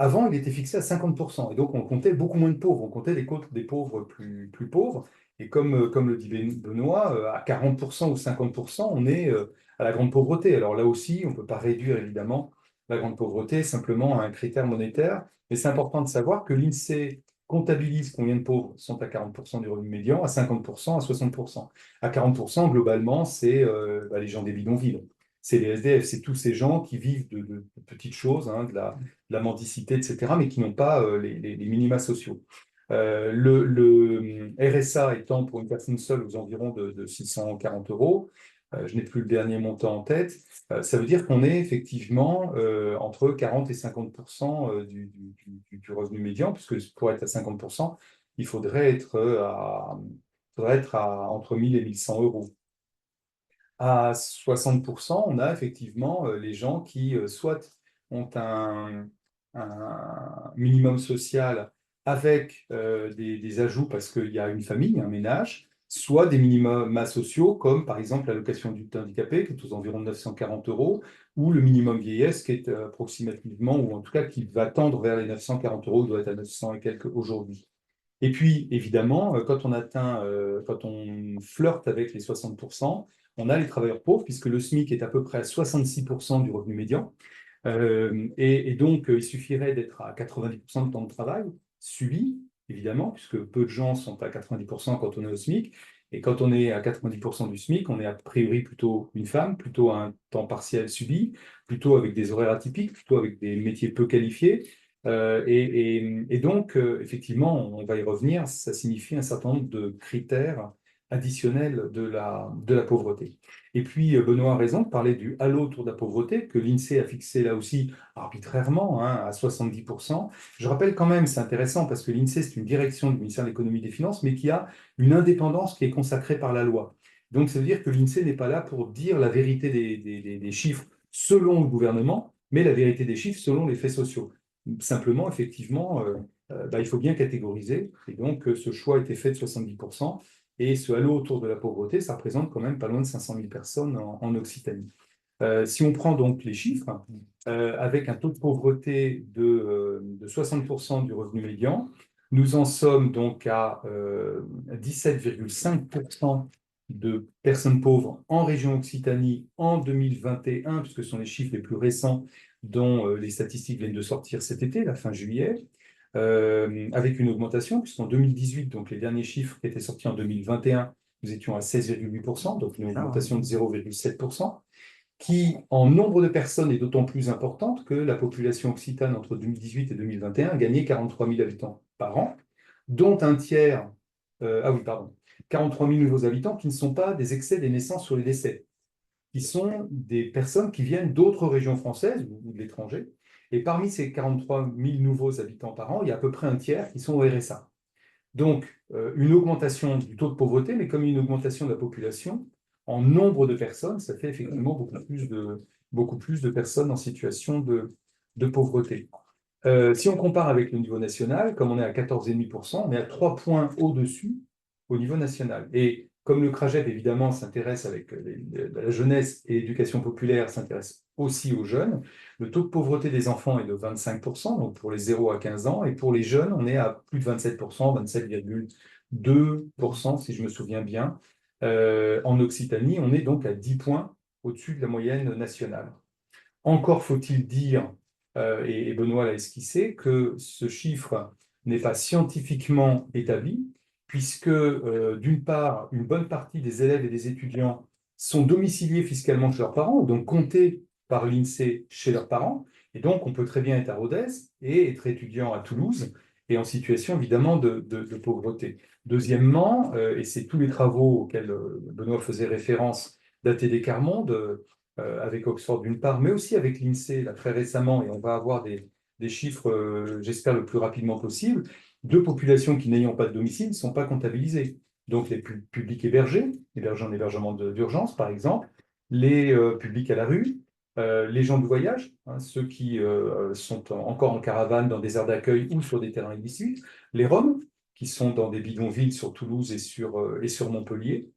Avant, il était fixé à 50%. Et donc, on comptait beaucoup moins de pauvres. On comptait des pauvres plus pauvres. Et comme le dit Benoît, à 40% ou 50%, on est à la grande pauvreté. Alors là aussi, on ne peut pas réduire évidemment la grande pauvreté simplement à un critère monétaire. Mais c'est important de savoir que l'INSEE comptabilise combien de pauvres sont à 40% du revenu médian, à 50%, à 60%. À 40%, globalement, c'est les gens des bidonvilles. C'est les SDF, c'est tous ces gens qui vivent de petites choses, hein, de la mendicité, etc., mais qui n'ont pas les minima sociaux. Le RSA étant pour une personne seule aux environs de 640 euros, je n'ai plus le dernier montant en tête, ça veut dire qu'on est effectivement entre 40 et 50% du revenu médian, puisque pour être à 50%, il faudrait être à entre 1000 et 1100 euros. À 60%, on a effectivement les gens qui soit ont un minimum social avec des ajouts parce qu'il y a une famille, un ménage, soit des minima sociaux comme par exemple l'allocation du handicapé qui est aux environs de 940 euros ou le minimum vieillesse qui est approximativement, ou en tout cas qui va tendre vers les 940 euros, doit être à 900 et quelques aujourd'hui. Et puis, évidemment, quand on flirte avec les 60%, on a les travailleurs pauvres, puisque le SMIC est à peu près à 66% du revenu médian. Et donc, il suffirait d'être à 90% de temps de travail subi, évidemment, puisque peu de gens sont à 90% quand on est au SMIC. Et quand on est à 90% du SMIC, on est a priori plutôt une femme, plutôt à un temps partiel subi, plutôt avec des horaires atypiques, plutôt avec des métiers peu qualifiés. Et donc, effectivement, on va y revenir, ça signifie un certain nombre de critères additionnels de la pauvreté. Et puis, Benoît a raison de parler du halo autour de la pauvreté, que l'INSEE a fixé là aussi arbitrairement, hein, à 70%. Je rappelle quand même, c'est intéressant, parce que l'INSEE, c'est une direction du ministère de l'Économie et des Finances, mais qui a une indépendance qui est consacrée par la loi. Donc, ça veut dire que l'INSEE n'est pas là pour dire la vérité des chiffres selon le gouvernement, mais la vérité des chiffres selon les faits sociaux. Simplement, effectivement, il faut bien catégoriser. Et donc, ce choix a été fait de 70%. Et ce halo autour de la pauvreté, ça représente quand même pas loin de 500 000 personnes en Occitanie. Si on prend donc les chiffres, avec un taux de pauvreté de 60% du revenu médian, nous en sommes donc à 17,5% de personnes pauvres en région Occitanie en 2021, puisque ce sont les chiffres les plus récents dont les statistiques viennent de sortir cet été, la fin juillet, avec une augmentation, puisqu'en 2018, donc les derniers chiffres qui étaient sortis en 2021, nous étions à 16,8%, donc une augmentation de 0,7%, qui en nombre de personnes est d'autant plus importante que la population occitane entre 2018 et 2021 a gagné 43 000 habitants par an, dont un tiers, 43 000 nouveaux habitants qui ne sont pas des excès des naissances sur les décès, qui sont des personnes qui viennent d'autres régions françaises ou de l'étranger. Et parmi ces 43 000 nouveaux habitants par an, il y a à peu près un tiers qui sont au RSA. Donc, une augmentation du taux de pauvreté, mais comme une augmentation de la population, en nombre de personnes, ça fait effectivement beaucoup plus de personnes en situation de pauvreté. Si on compare avec le niveau national, comme on est à 14,5%, on est à 3 points au-dessus au niveau national. Et comme le CRAGEP, évidemment, s'intéresse avec la jeunesse et l'éducation populaire, s'intéresse aussi aux jeunes, le taux de pauvreté des enfants est de 25%, donc pour les 0 à 15 ans, et pour les jeunes, on est à plus de 27%, 27,2%, si je me souviens bien. En Occitanie, on est donc à 10 points au-dessus de la moyenne nationale. Encore faut-il dire, et Benoît l'a esquissé, que ce chiffre n'est pas scientifiquement établi, puisque d'une part, une bonne partie des élèves et des étudiants sont domiciliés fiscalement chez leurs parents, donc comptés par l'INSEE chez leurs parents, et donc on peut très bien être à Rodez et être étudiant à Toulouse, et en situation évidemment de pauvreté. Deuxièmement, et c'est tous les travaux auxquels Benoît faisait référence d'ATD Carmonde, avec Oxford d'une part, mais aussi avec l'INSEE là, très récemment, et on va avoir des chiffres, j'espère, le plus rapidement possible, de populations qui, n'ayant pas de domicile, ne sont pas comptabilisées. Donc les publics hébergés, hébergés en hébergement d'urgence, par exemple, les publics à la rue, les gens de voyage, hein, ceux qui sont encore en caravane dans des aires d'accueil ou sur des terrains illicites, les Roms, qui sont dans des bidonvilles sur Toulouse et sur Montpellier,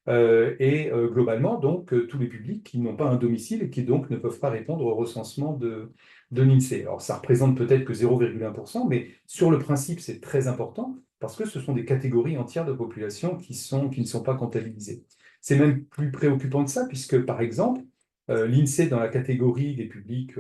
globalement, donc, tous les publics qui n'ont pas un domicile et qui donc ne peuvent pas répondre au recensement de l'INSEE. Alors, ça représente peut-être que 0,1%, mais sur le principe, c'est très important parce que ce sont des catégories entières de population qui ne sont pas comptabilisées. C'est même plus préoccupant que ça, puisque, par exemple, l'INSEE, dans la catégorie des publics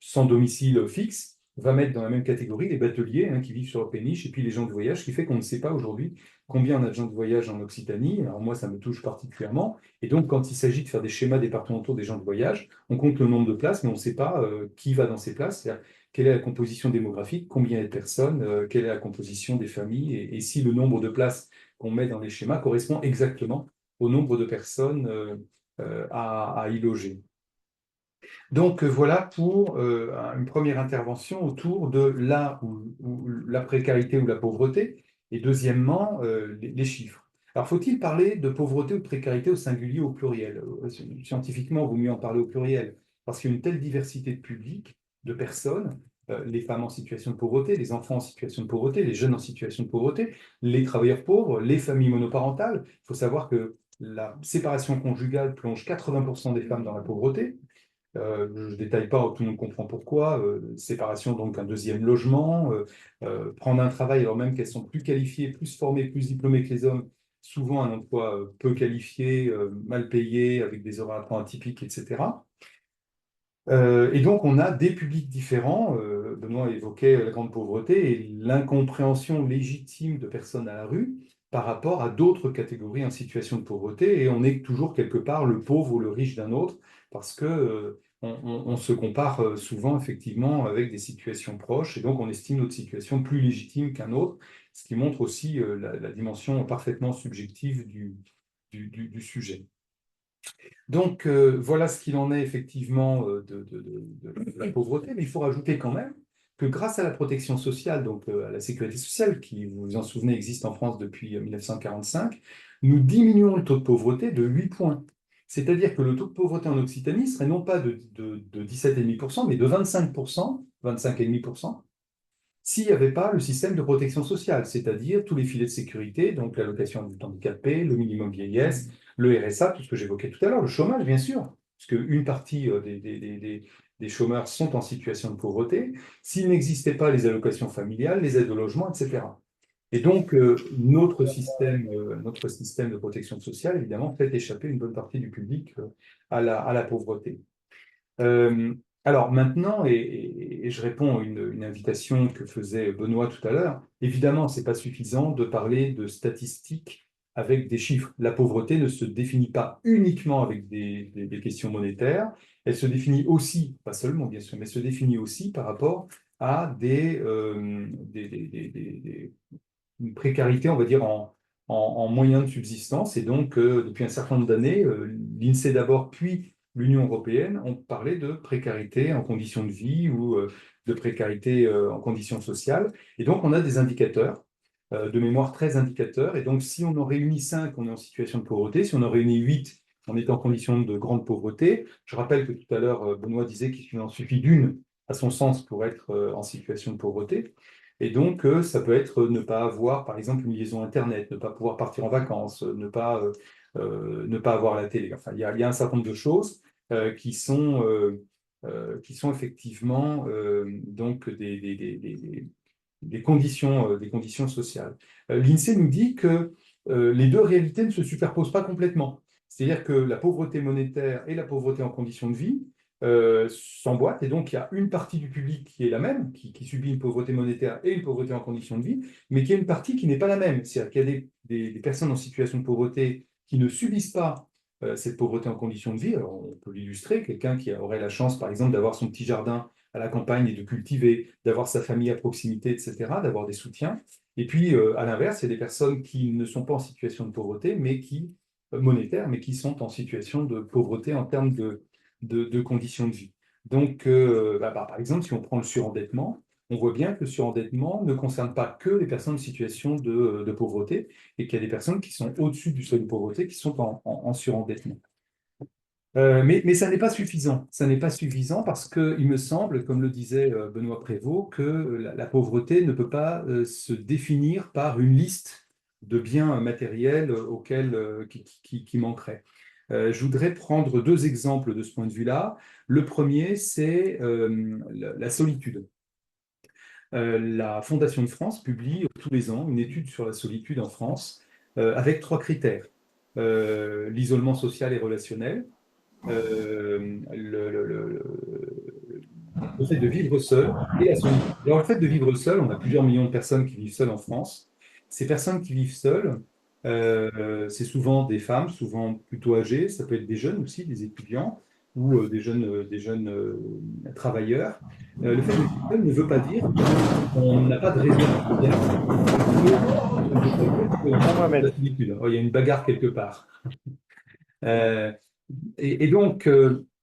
sans domicile fixe, va mettre dans la même catégorie les bateliers hein, qui vivent sur leur péniche et puis les gens de voyage, ce qui fait qu'on ne sait pas aujourd'hui combien on a de gens de voyage en Occitanie. Alors moi, ça me touche particulièrement. Et donc, quand il s'agit de faire des schémas départementaux des gens de voyage, on compte le nombre de places, mais on ne sait pas qui va dans ces places, c'est-à-dire quelle est la composition démographique, combien il y a de personnes, quelle est la composition des familles, et si le nombre de places qu'on met dans les schémas correspond exactement au nombre de personnes à y loger. Donc voilà pour une première intervention autour de là où la précarité ou la pauvreté, et deuxièmement, les chiffres. Alors faut-il parler de pauvreté ou de précarité au singulier ou au pluriel? Scientifiquement, il vaut mieux en parler au pluriel, parce qu'il y a une telle diversité de publics, de personnes, les femmes en situation de pauvreté, les enfants en situation de pauvreté, les jeunes en situation de pauvreté, les travailleurs pauvres, les familles monoparentales. Il faut savoir que la séparation conjugale plonge 80% des femmes dans la pauvreté. Je ne détaille pas, tout le monde comprend pourquoi. Séparation, donc un deuxième logement, prendre un travail alors même qu'elles sont plus qualifiées, plus formées, plus diplômées que les hommes, souvent un emploi peu qualifié, mal payé, avec des horaires atypiques, etc. Et donc, on a des publics différents. Benoît évoquait la grande pauvreté et l'incompréhension légitime de personnes à la rue par rapport à d'autres catégories en situation de pauvreté. Et on est toujours quelque part le pauvre ou le riche d'un autre parce que on se compare souvent effectivement avec des situations proches. Et donc, on estime notre situation plus légitime qu'un autre, ce qui montre aussi la dimension parfaitement subjective du sujet. Donc, voilà ce qu'il en est effectivement de la pauvreté, mais il faut rajouter quand même que grâce à la protection sociale, donc à la sécurité sociale, qui, vous vous en souvenez, existe en France depuis 1945, nous diminuons le taux de pauvreté de 8 points. C'est-à-dire que le taux de pauvreté en Occitanie serait non pas de 17,5%, mais de 25%, 25,5%, s'il n'y avait pas le système de protection sociale, c'est-à-dire tous les filets de sécurité, donc l'allocation du handicapé, le minimum vieillesse, le RSA, tout ce que j'évoquais tout à l'heure, le chômage, bien sûr, puisque une partie des chômeurs sont en situation de pauvreté, s'il n'existait pas les allocations familiales, les aides au logement, etc. Et donc, notre système de protection sociale, évidemment, fait échapper une bonne partie du public à la pauvreté. Alors maintenant, et je réponds à une invitation que faisait Benoît tout à l'heure, évidemment, ce n'est pas suffisant de parler de statistiques avec des chiffres. La pauvreté ne se définit pas uniquement avec des questions monétaires, elle se définit aussi, pas seulement bien sûr, mais se définit aussi par rapport à une précarité, on va dire, en moyens de subsistance. Et donc, depuis un certain nombre d'années, l'INSEE d'abord, puis l'Union européenne ont parlé de précarité en conditions de vie ou de précarité en conditions sociales. Et donc, on a des indicateurs, de mémoire 13 indicateurs. Et donc, si on en réunit 5, on est en situation de pauvreté. Si on en réunit 8, on est en condition de grande pauvreté. Je rappelle que tout à l'heure, Benoît disait qu'il en suffit d'une, à son sens, pour être en situation de pauvreté. Et donc, ça peut être ne pas avoir, par exemple, une liaison Internet, ne pas pouvoir partir en vacances, ne pas avoir la télé. Enfin, il y a un certain nombre de choses qui sont effectivement donc des conditions sociales. L'INSEE nous dit que les deux réalités ne se superposent pas complètement. C'est-à-dire que la pauvreté monétaire et la pauvreté en conditions de vie s'emboîtent, et donc il y a une partie du public qui est la même, qui subit une pauvreté monétaire et une pauvreté en conditions de vie, mais qui a une partie qui n'est pas la même. C'est-à-dire qu'il y a des personnes en situation de pauvreté qui ne subissent pas cette pauvreté en conditions de vie. Alors, on peut l'illustrer, quelqu'un qui aurait la chance, par exemple, d'avoir son petit jardin à la campagne et de cultiver, d'avoir sa famille à proximité, etc., d'avoir des soutiens. Et puis, à l'inverse, il y a des personnes qui ne sont pas en situation de pauvreté, mais monétaire, mais qui sont en situation de pauvreté en termes de conditions de vie. Donc, par exemple, si on prend le surendettement, on voit bien que le surendettement ne concerne pas que les personnes en situation de pauvreté, et qu'il y a des personnes qui sont au-dessus du seuil de pauvreté qui sont en surendettement. Mais ça n'est pas suffisant. Ça n'est pas suffisant parce qu'il me semble, comme le disait Benoît Prévost, que la pauvreté ne peut pas se définir par une liste de biens matériels qui manqueraient. Je voudrais prendre deux exemples de ce point de vue-là. Le premier, c'est la solitude. La Fondation de France publie tous les ans une étude sur la solitude en France avec trois critères. L'isolement social et relationnel, le fait de vivre seul et la solitude. Alors, le fait de vivre seul, on a plusieurs millions de personnes qui vivent seules en France. Ces personnes qui vivent seules, c'est souvent des femmes, souvent plutôt âgées, ça peut être des jeunes aussi, des étudiants ou des jeunes travailleurs. Le fait de vivre seul ne veut pas dire qu'on n'a pas de raison sociale. La solitude. Oh, il y a une bagarre quelque part. Et donc,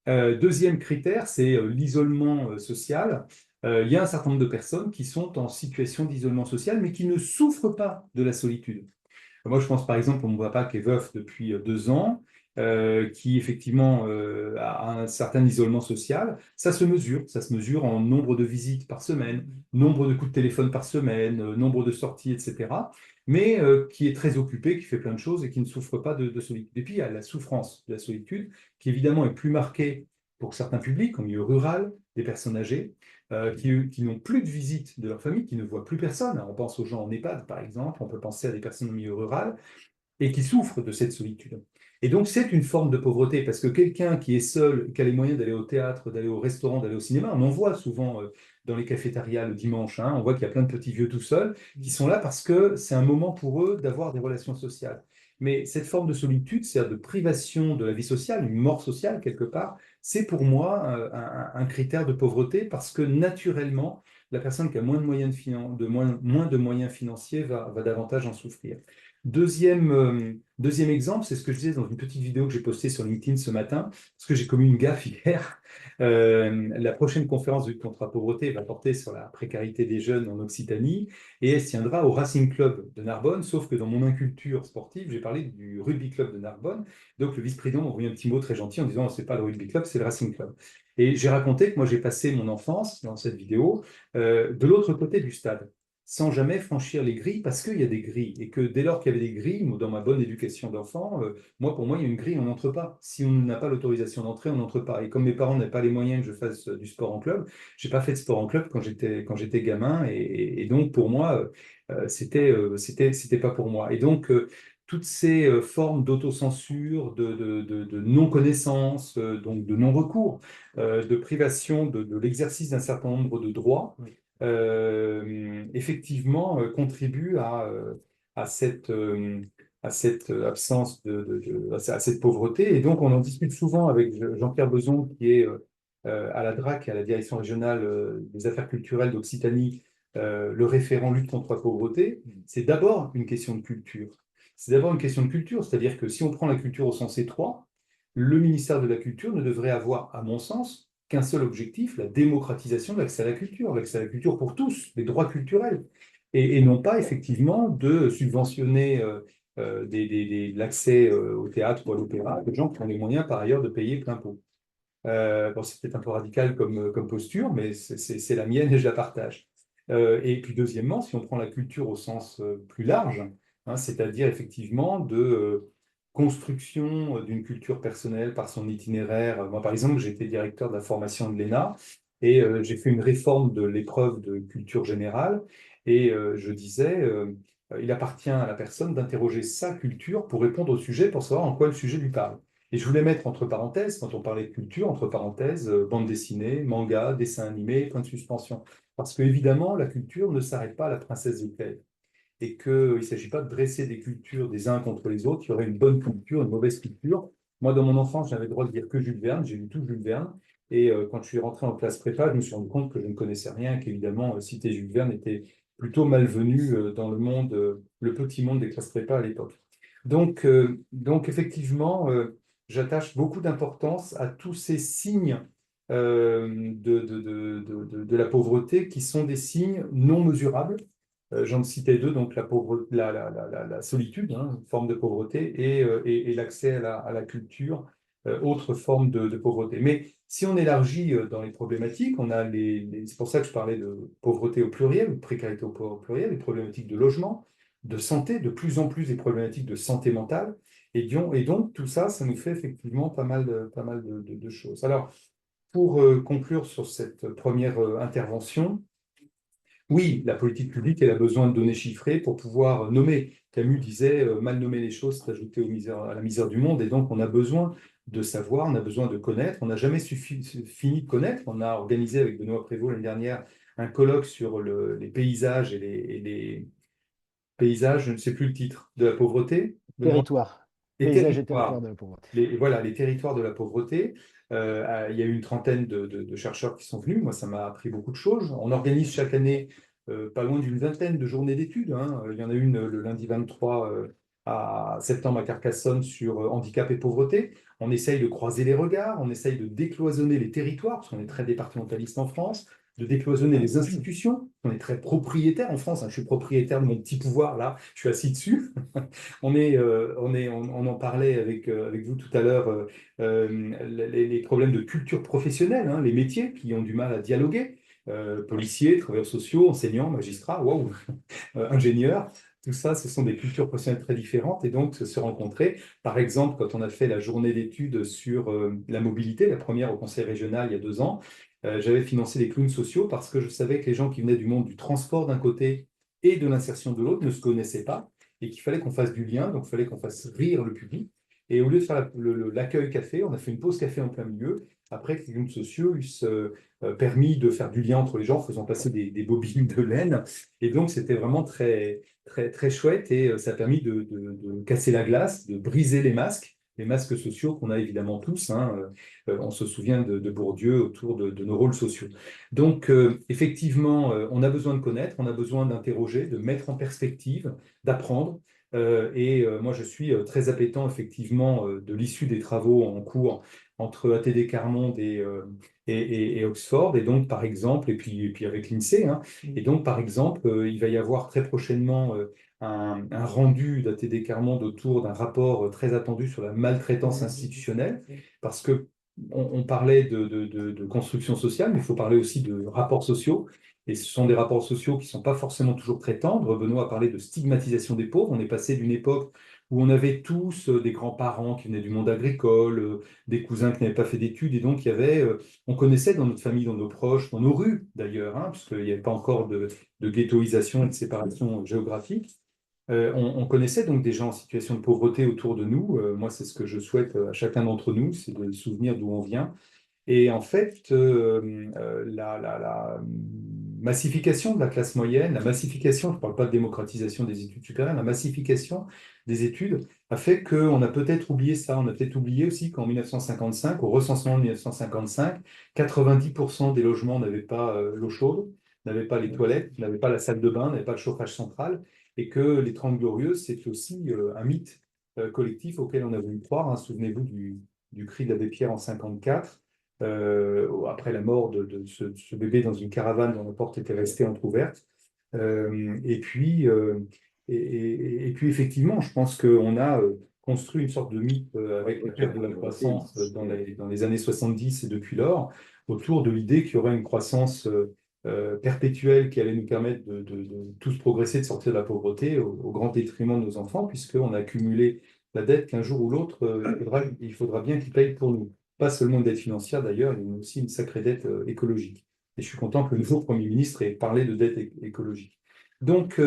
deuxième critère, c'est l'isolement social. Il y a un certain nombre de personnes qui sont en situation d'isolement social, mais qui ne souffrent pas de la solitude. Moi, je pense par exemple à mon papa qui est veuf depuis 2 ans, qui effectivement a un certain isolement social. Ça se mesure en nombre de visites par semaine, nombre de coups de téléphone par semaine, nombre de sorties, etc. Mais qui est très occupé, qui fait plein de choses et qui ne souffre pas de solitude. Et puis, il y a la souffrance de la solitude, qui évidemment est plus marquée pour certains publics, en milieu rural, des personnes âgées, qui n'ont plus de visite de leur famille, qui ne voient plus personne. On pense aux gens en EHPAD, par exemple, on peut penser à des personnes au milieu rural, et qui souffrent de cette solitude. Et donc, c'est une forme de pauvreté, parce que quelqu'un qui est seul, qui a les moyens d'aller au théâtre, d'aller au restaurant, d'aller au cinéma, on en voit souvent dans les cafétérias le dimanche, hein, on voit qu'il y a plein de petits vieux tout seuls qui sont là parce que c'est un moment pour eux d'avoir des relations sociales. Mais cette forme de solitude, c'est-à-dire de privation de la vie sociale, une mort sociale quelque part, c'est pour moi un critère de pauvreté parce que naturellement, la personne qui a moins de moyens financiers va davantage en souffrir. Deuxième exemple, c'est ce que je disais dans une petite vidéo que j'ai postée sur LinkedIn ce matin, parce que j'ai commis une gaffe hier. La prochaine conférence de lutte contre la pauvreté va porter sur la précarité des jeunes en Occitanie et elle se tiendra au Racing Club de Narbonne, sauf que dans mon inculture sportive, j'ai parlé du Rugby Club de Narbonne. Donc le vice-président m'a envoyé un petit mot très gentil en disant c'est pas le Rugby Club, c'est le Racing Club. Et j'ai raconté que moi j'ai passé mon enfance dans cette vidéo de l'autre côté du stade, sans jamais franchir les grilles, parce qu'il y a des grilles, et que dès lors qu'il y avait des grilles, dans ma bonne éducation d'enfant, pour moi, il y a une grille, on n'entre pas. Si on n'a pas l'autorisation d'entrer, on n'entre pas. Et comme mes parents n'avaient pas les moyens que je fasse du sport en club, j'ai pas fait de sport en club quand j'étais gamin, et donc pour moi, c'était pas pour moi. Et donc, toutes ces formes d'autocensure, de non-connaissance, donc de non-recours, de privation de l'exercice d'un certain nombre de droits, effectivement contribue à cette absence à cette pauvreté. Et donc, on en discute souvent avec Jean-Pierre Beson, qui est à la DRAC, à la Direction régionale des affaires culturelles d'Occitanie, le référent lutte contre la pauvreté. C'est d'abord une question de culture. C'est d'abord une question de culture, c'est-à-dire que si on prend la culture au sens étroit, le ministère de la Culture ne devrait avoir, à mon sens, qu'un seul objectif, la démocratisation de l'accès à la culture pour tous, les droits culturels, et non pas effectivement de subventionner l'accès au théâtre ou à l'opéra de gens qui ont les moyens par ailleurs de payer plein pot. Bon, c'est peut-être un peu radical comme posture, mais c'est la mienne et je la partage. Et puis deuxièmement, si on prend la culture au sens plus large, hein, c'est-à-dire effectivement de construction d'une culture personnelle par son itinéraire. Moi, par exemple, j'étais directeur de la formation de l'ENA et j'ai fait une réforme de l'épreuve de culture générale et je disais, il appartient à la personne d'interroger sa culture pour répondre au sujet, pour savoir en quoi le sujet lui parle. Et je voulais mettre entre parenthèses, quand on parlait de culture, entre parenthèses, bande dessinée, manga, dessin animé, point de suspension. Parce qu'évidemment, la culture ne s'arrête pas à la princesse de Clèves. Et qu'il ne s'agit pas de dresser des cultures des uns contre les autres. Il y aurait une bonne culture, une mauvaise culture. Moi, dans mon enfance, j'avais le droit de dire que Jules Verne. J'ai lu tout Jules Verne. Et quand je suis rentré en classe prépa, je me suis rendu compte que je ne connaissais rien, qu'évidemment, citer Jules Verne était plutôt malvenu dans le monde, le petit monde des classes prépa à l'époque. Donc effectivement, j'attache beaucoup d'importance à tous ces signes de la pauvreté qui sont des signes non mesurables. J'en citais deux, donc la solitude, hein, une forme de pauvreté, et l'accès à la culture, autre forme de pauvreté. Mais si on élargit dans les problématiques, on a c'est pour ça que je parlais de pauvreté au pluriel, ou de précarité au pluriel, les problématiques de logement, de santé, de plus en plus des problématiques de santé mentale. Et donc, tout ça, ça nous fait effectivement pas mal de choses. Alors, pour conclure sur cette première intervention, oui, la politique publique, elle a besoin de données chiffrées pour pouvoir nommer. Camus disait mal nommer les choses, c'est ajouter à la misère du monde. Et donc, on a besoin de savoir, on a besoin de connaître. On n'a jamais fini de connaître. On a organisé avec Benoît Prévost l'année dernière un colloque sur les paysages et les paysages, je ne sais plus le titre, de la pauvreté. Benoît. Territoire. Les Paysage et territoire territoires. de la pauvreté. Voilà, les territoires de la pauvreté. Il y a eu une trentaine de chercheurs qui sont venus. Moi, ça m'a appris beaucoup de choses. On organise chaque année pas loin d'une vingtaine de journées d'études, hein. Il y en a une le lundi 23 à septembre à Carcassonne sur handicap et pauvreté. On essaye de croiser les regards, on essaye de décloisonner les territoires, parce qu'on est très départementaliste en France, de décloisonner les institutions. On est très propriétaire en France, hein. Je suis propriétaire de mon petit pouvoir, là, je suis assis dessus. On en parlait avec vous tout à l'heure, les problèmes de culture professionnelle, hein, les métiers qui ont du mal à dialoguer, policiers, travailleurs sociaux, enseignants, magistrats, waouh, ingénieurs. Tout ça, ce sont des cultures professionnelles très différentes et donc se rencontrer. Par exemple, quand on a fait la journée d'études sur la mobilité, la première au Conseil régional il y a 2 ans, j'avais financé les clowns sociaux parce que je savais que les gens qui venaient du monde du transport d'un côté et de l'insertion de l'autre ne se connaissaient pas et qu'il fallait qu'on fasse du lien, donc il fallait qu'on fasse rire le public. Et au lieu de faire l'accueil café, on a fait une pause café en plein milieu. Après, les clowns sociaux eussent permis de faire du lien entre les gens en faisant passer des bobines de laine. Et donc, c'était vraiment très, très, très chouette et ça a permis de casser la glace, de briser les masques sociaux qu'on a évidemment tous, hein. On se souvient de Bourdieu autour de nos rôles sociaux. Donc, effectivement, on a besoin de connaître, on a besoin d'interroger, de mettre en perspective, d'apprendre. Moi, je suis très appétant, effectivement, de l'issue des travaux en cours entre ATD Carmonde et Oxford. Et donc, par exemple, et puis avec l'INSEE, hein, et donc, par exemple, il va y avoir très prochainement un rendu d'ATD Carmonde autour d'un rapport très attendu sur la maltraitance institutionnelle, parce que on parlait de construction sociale, mais il faut parler aussi de rapports sociaux. Et ce sont des rapports sociaux qui ne sont pas forcément toujours très tendres. Benoît a parlé de stigmatisation des pauvres. On est passé d'une époque où on avait tous des grands-parents qui venaient du monde agricole, des cousins qui n'avaient pas fait d'études. Et donc, on connaissait dans notre famille, dans nos proches, dans nos rues d'ailleurs, hein, parce qu'il n'y avait pas encore de ghettoisation et de séparation géographique. On connaissait donc des gens en situation de pauvreté autour de nous. Moi, c'est ce que je souhaite à chacun d'entre nous, c'est de se souvenir d'où on vient. Et en fait, la massification de la classe moyenne, la massification, je ne parle pas de démocratisation des études supérieures, la massification des études a fait qu'on a peut-être oublié ça. On a peut-être oublié aussi qu'en 1955, au recensement de 1955, 90% des logements n'avaient pas l'eau chaude, n'avaient pas les toilettes, n'avaient pas la salle de bain, n'avaient pas le chauffage central, et que les 30 Glorieuses, c'est aussi un mythe collectif auquel on a voulu croire, hein. Souvenez-vous du cri de l'abbé Pierre en 54, après la mort de ce bébé dans une caravane dont la porte était restée entrouverte. Et puis, effectivement, je pense qu'on a construit une sorte de mythe avec la perte de la croissance dans les années 70 et depuis lors, autour de l'idée qu'il y aurait une croissance perpétuelle qui allait nous permettre de tous progresser, de sortir de la pauvreté au grand détriment de nos enfants, puisqu'on a accumulé la dette qu'un jour ou l'autre, il faudra bien qu'ils payent pour nous. Pas seulement une dette financière d'ailleurs, il y a aussi une sacrée dette écologique. Et je suis content que le nouveau Premier ministre ait parlé de dette écologique. Donc,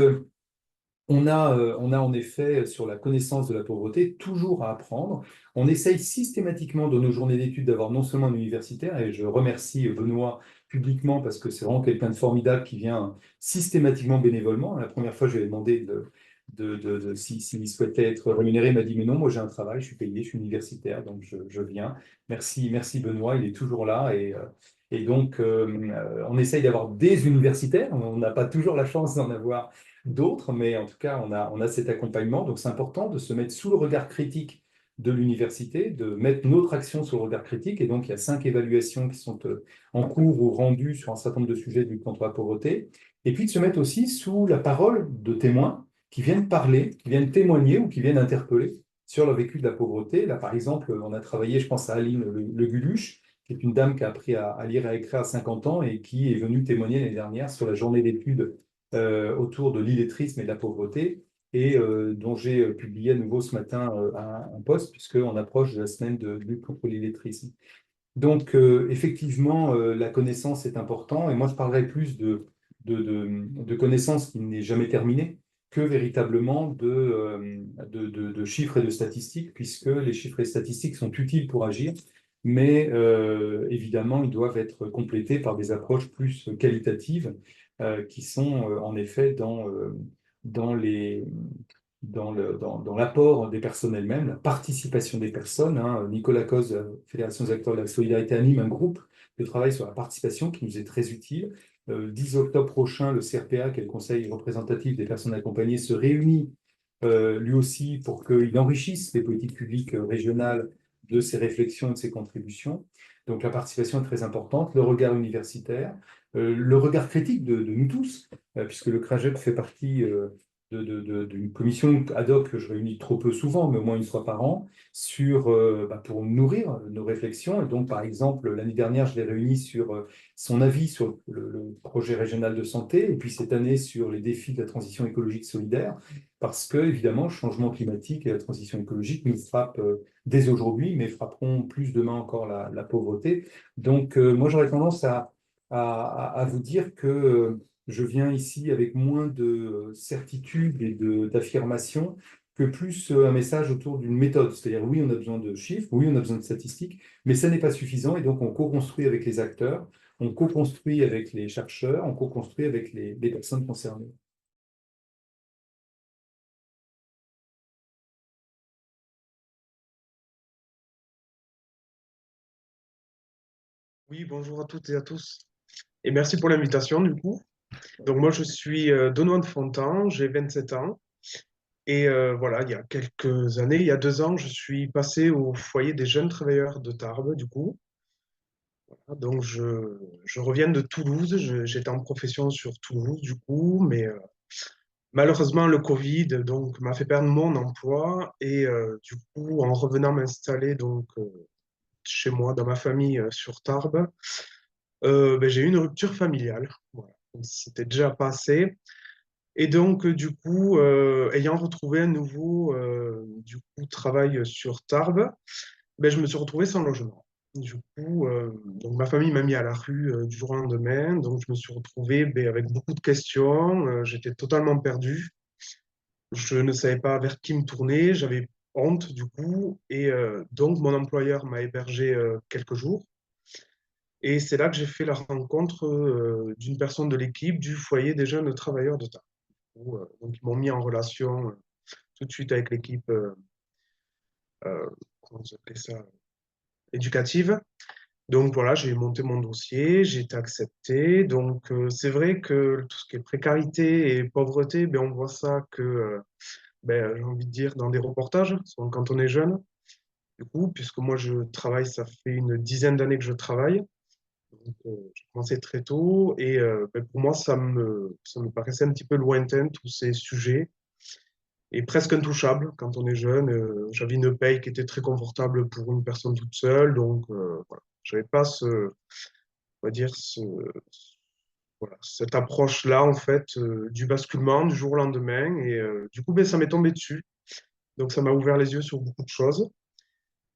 on a en effet, sur la connaissance de la pauvreté, toujours à apprendre. On essaye systématiquement dans nos journées d'études d'avoir non seulement un universitaire, et je remercie Benoît publiquement parce que c'est vraiment quelqu'un de formidable qui vient systématiquement bénévolement. La première fois, je lui ai demandé s'il souhaitait être rémunéré. Il m'a dit, mais non, moi j'ai un travail, je suis payé, je suis universitaire, donc je viens. Merci Benoît, il est toujours là. Et donc, on essaye d'avoir des universitaires. On n'a pas toujours la chance d'en avoir d'autres, mais en tout cas, on a cet accompagnement. Donc, c'est important de se mettre sous le regard critique de l'université, de mettre notre action sous le regard critique. Et donc, il y a 5 évaluations qui sont en cours ou rendues sur un certain nombre de sujets de lutte contre la pauvreté. Et puis, de se mettre aussi sous la parole de témoins qui viennent parler, qui viennent témoigner ou qui viennent interpeller sur le vécu de la pauvreté. Là, par exemple, on a travaillé, je pense à Aline Le Guluche, qui est une dame qui a appris à lire et à écrire à 50 ans et qui est venue témoigner l'année dernière sur la journée d'études autour de l'illettrisme et de la pauvreté, et dont j'ai publié à nouveau ce matin un post, puisqu'on approche de la semaine de lutte contre l'illettrisme. Donc, effectivement, la connaissance est importante, et moi, je parlerai plus de connaissance qui n'est jamais terminée que véritablement de chiffres et de statistiques, puisque les chiffres et statistiques sont utiles pour agir, mais évidemment, ils doivent être complétés par des approches plus qualitatives qui sont en effet dans les, dans l'apport des personnes elles-mêmes, la participation des personnes. Hein. Nicolas Cos, de la Fédération des acteurs de la solidarité, anime un groupe de travail sur la participation qui nous est très utile. Le 10 octobre prochain, le CRPA, qui est le Conseil représentatif des personnes accompagnées, se réunit lui aussi pour qu'il enrichisse les politiques publiques régionales de ses réflexions et de ses contributions. Donc la participation est très importante, le regard universitaire, le regard critique de nous tous, puisque le CRAGEP fait partie d'une commission ad hoc que je réunis trop peu souvent, mais au moins une fois par an, pour nourrir nos réflexions. Et donc, par exemple, l'année dernière, je l'ai réuni sur son avis sur le projet régional de santé, et puis cette année sur les défis de la transition écologique solidaire, parce que, évidemment, le changement climatique et la transition écologique nous frappent dès aujourd'hui, mais frapperont plus demain encore la pauvreté. Donc, moi, j'aurais tendance à vous dire que je viens ici avec moins de certitude et d'affirmation que plus un message autour d'une méthode. C'est-à-dire, oui, on a besoin de chiffres, oui, on a besoin de statistiques, mais ça n'est pas suffisant. Et donc, on co-construit avec les acteurs, on co-construit avec les chercheurs, on co-construit avec les personnes concernées. Oui, bonjour à toutes et à tous. Et merci pour l'invitation, du coup. Donc, moi, je suis Benoît de Fontan, j'ai 27 ans. Et voilà, il y a quelques années, il y a 2 ans, je suis passé au foyer des jeunes travailleurs de Tarbes, du coup. Donc, je reviens de Toulouse. J'étais en profession sur Toulouse, du coup, mais malheureusement, le Covid donc, m'a fait perdre mon emploi. Et du coup, en revenant m'installer donc, chez moi, dans ma famille, sur Tarbes, ben, j'ai eu une rupture familiale. Voilà. Donc, c'était déjà passé. Et donc, du coup, ayant retrouvé un nouveau du coup, travail sur Tarbes, ben, je me suis retrouvé sans logement. Du coup, donc ma famille m'a mis à la rue du jour au lendemain. Donc, je me suis retrouvé ben, avec beaucoup de questions. J'étais totalement perdu. Je ne savais pas vers qui me tourner. J'avais honte, du coup. Et donc, mon employeur m'a hébergé quelques jours. Et c'est là que j'ai fait la rencontre d'une personne de l'équipe du foyer des jeunes travailleurs de Tarbes. Donc, ils m'ont mis en relation tout de suite avec l'équipe, comment on appelait ça, éducative. Donc voilà, j'ai monté mon dossier, j'ai été accepté. Donc c'est vrai que tout ce qui est précarité et pauvreté, ben, on voit ça que, ben, j'ai envie de dire, dans des reportages, souvent quand on est jeune. Du coup, puisque moi je travaille, ça fait une dizaine d'années que je travaille. Donc, j'ai commencé très tôt et ben, pour moi, ça me paraissait un petit peu lointain, tous ces sujets. Et presque intouchable quand on est jeune. J'avais une paye qui était très confortable pour une personne toute seule, donc voilà. J'avais pas ce, on va dire, voilà, cette approche-là, en fait, du basculement du jour au lendemain. Et du coup, ben, ça m'est tombé dessus. Donc, ça m'a ouvert les yeux sur beaucoup de choses.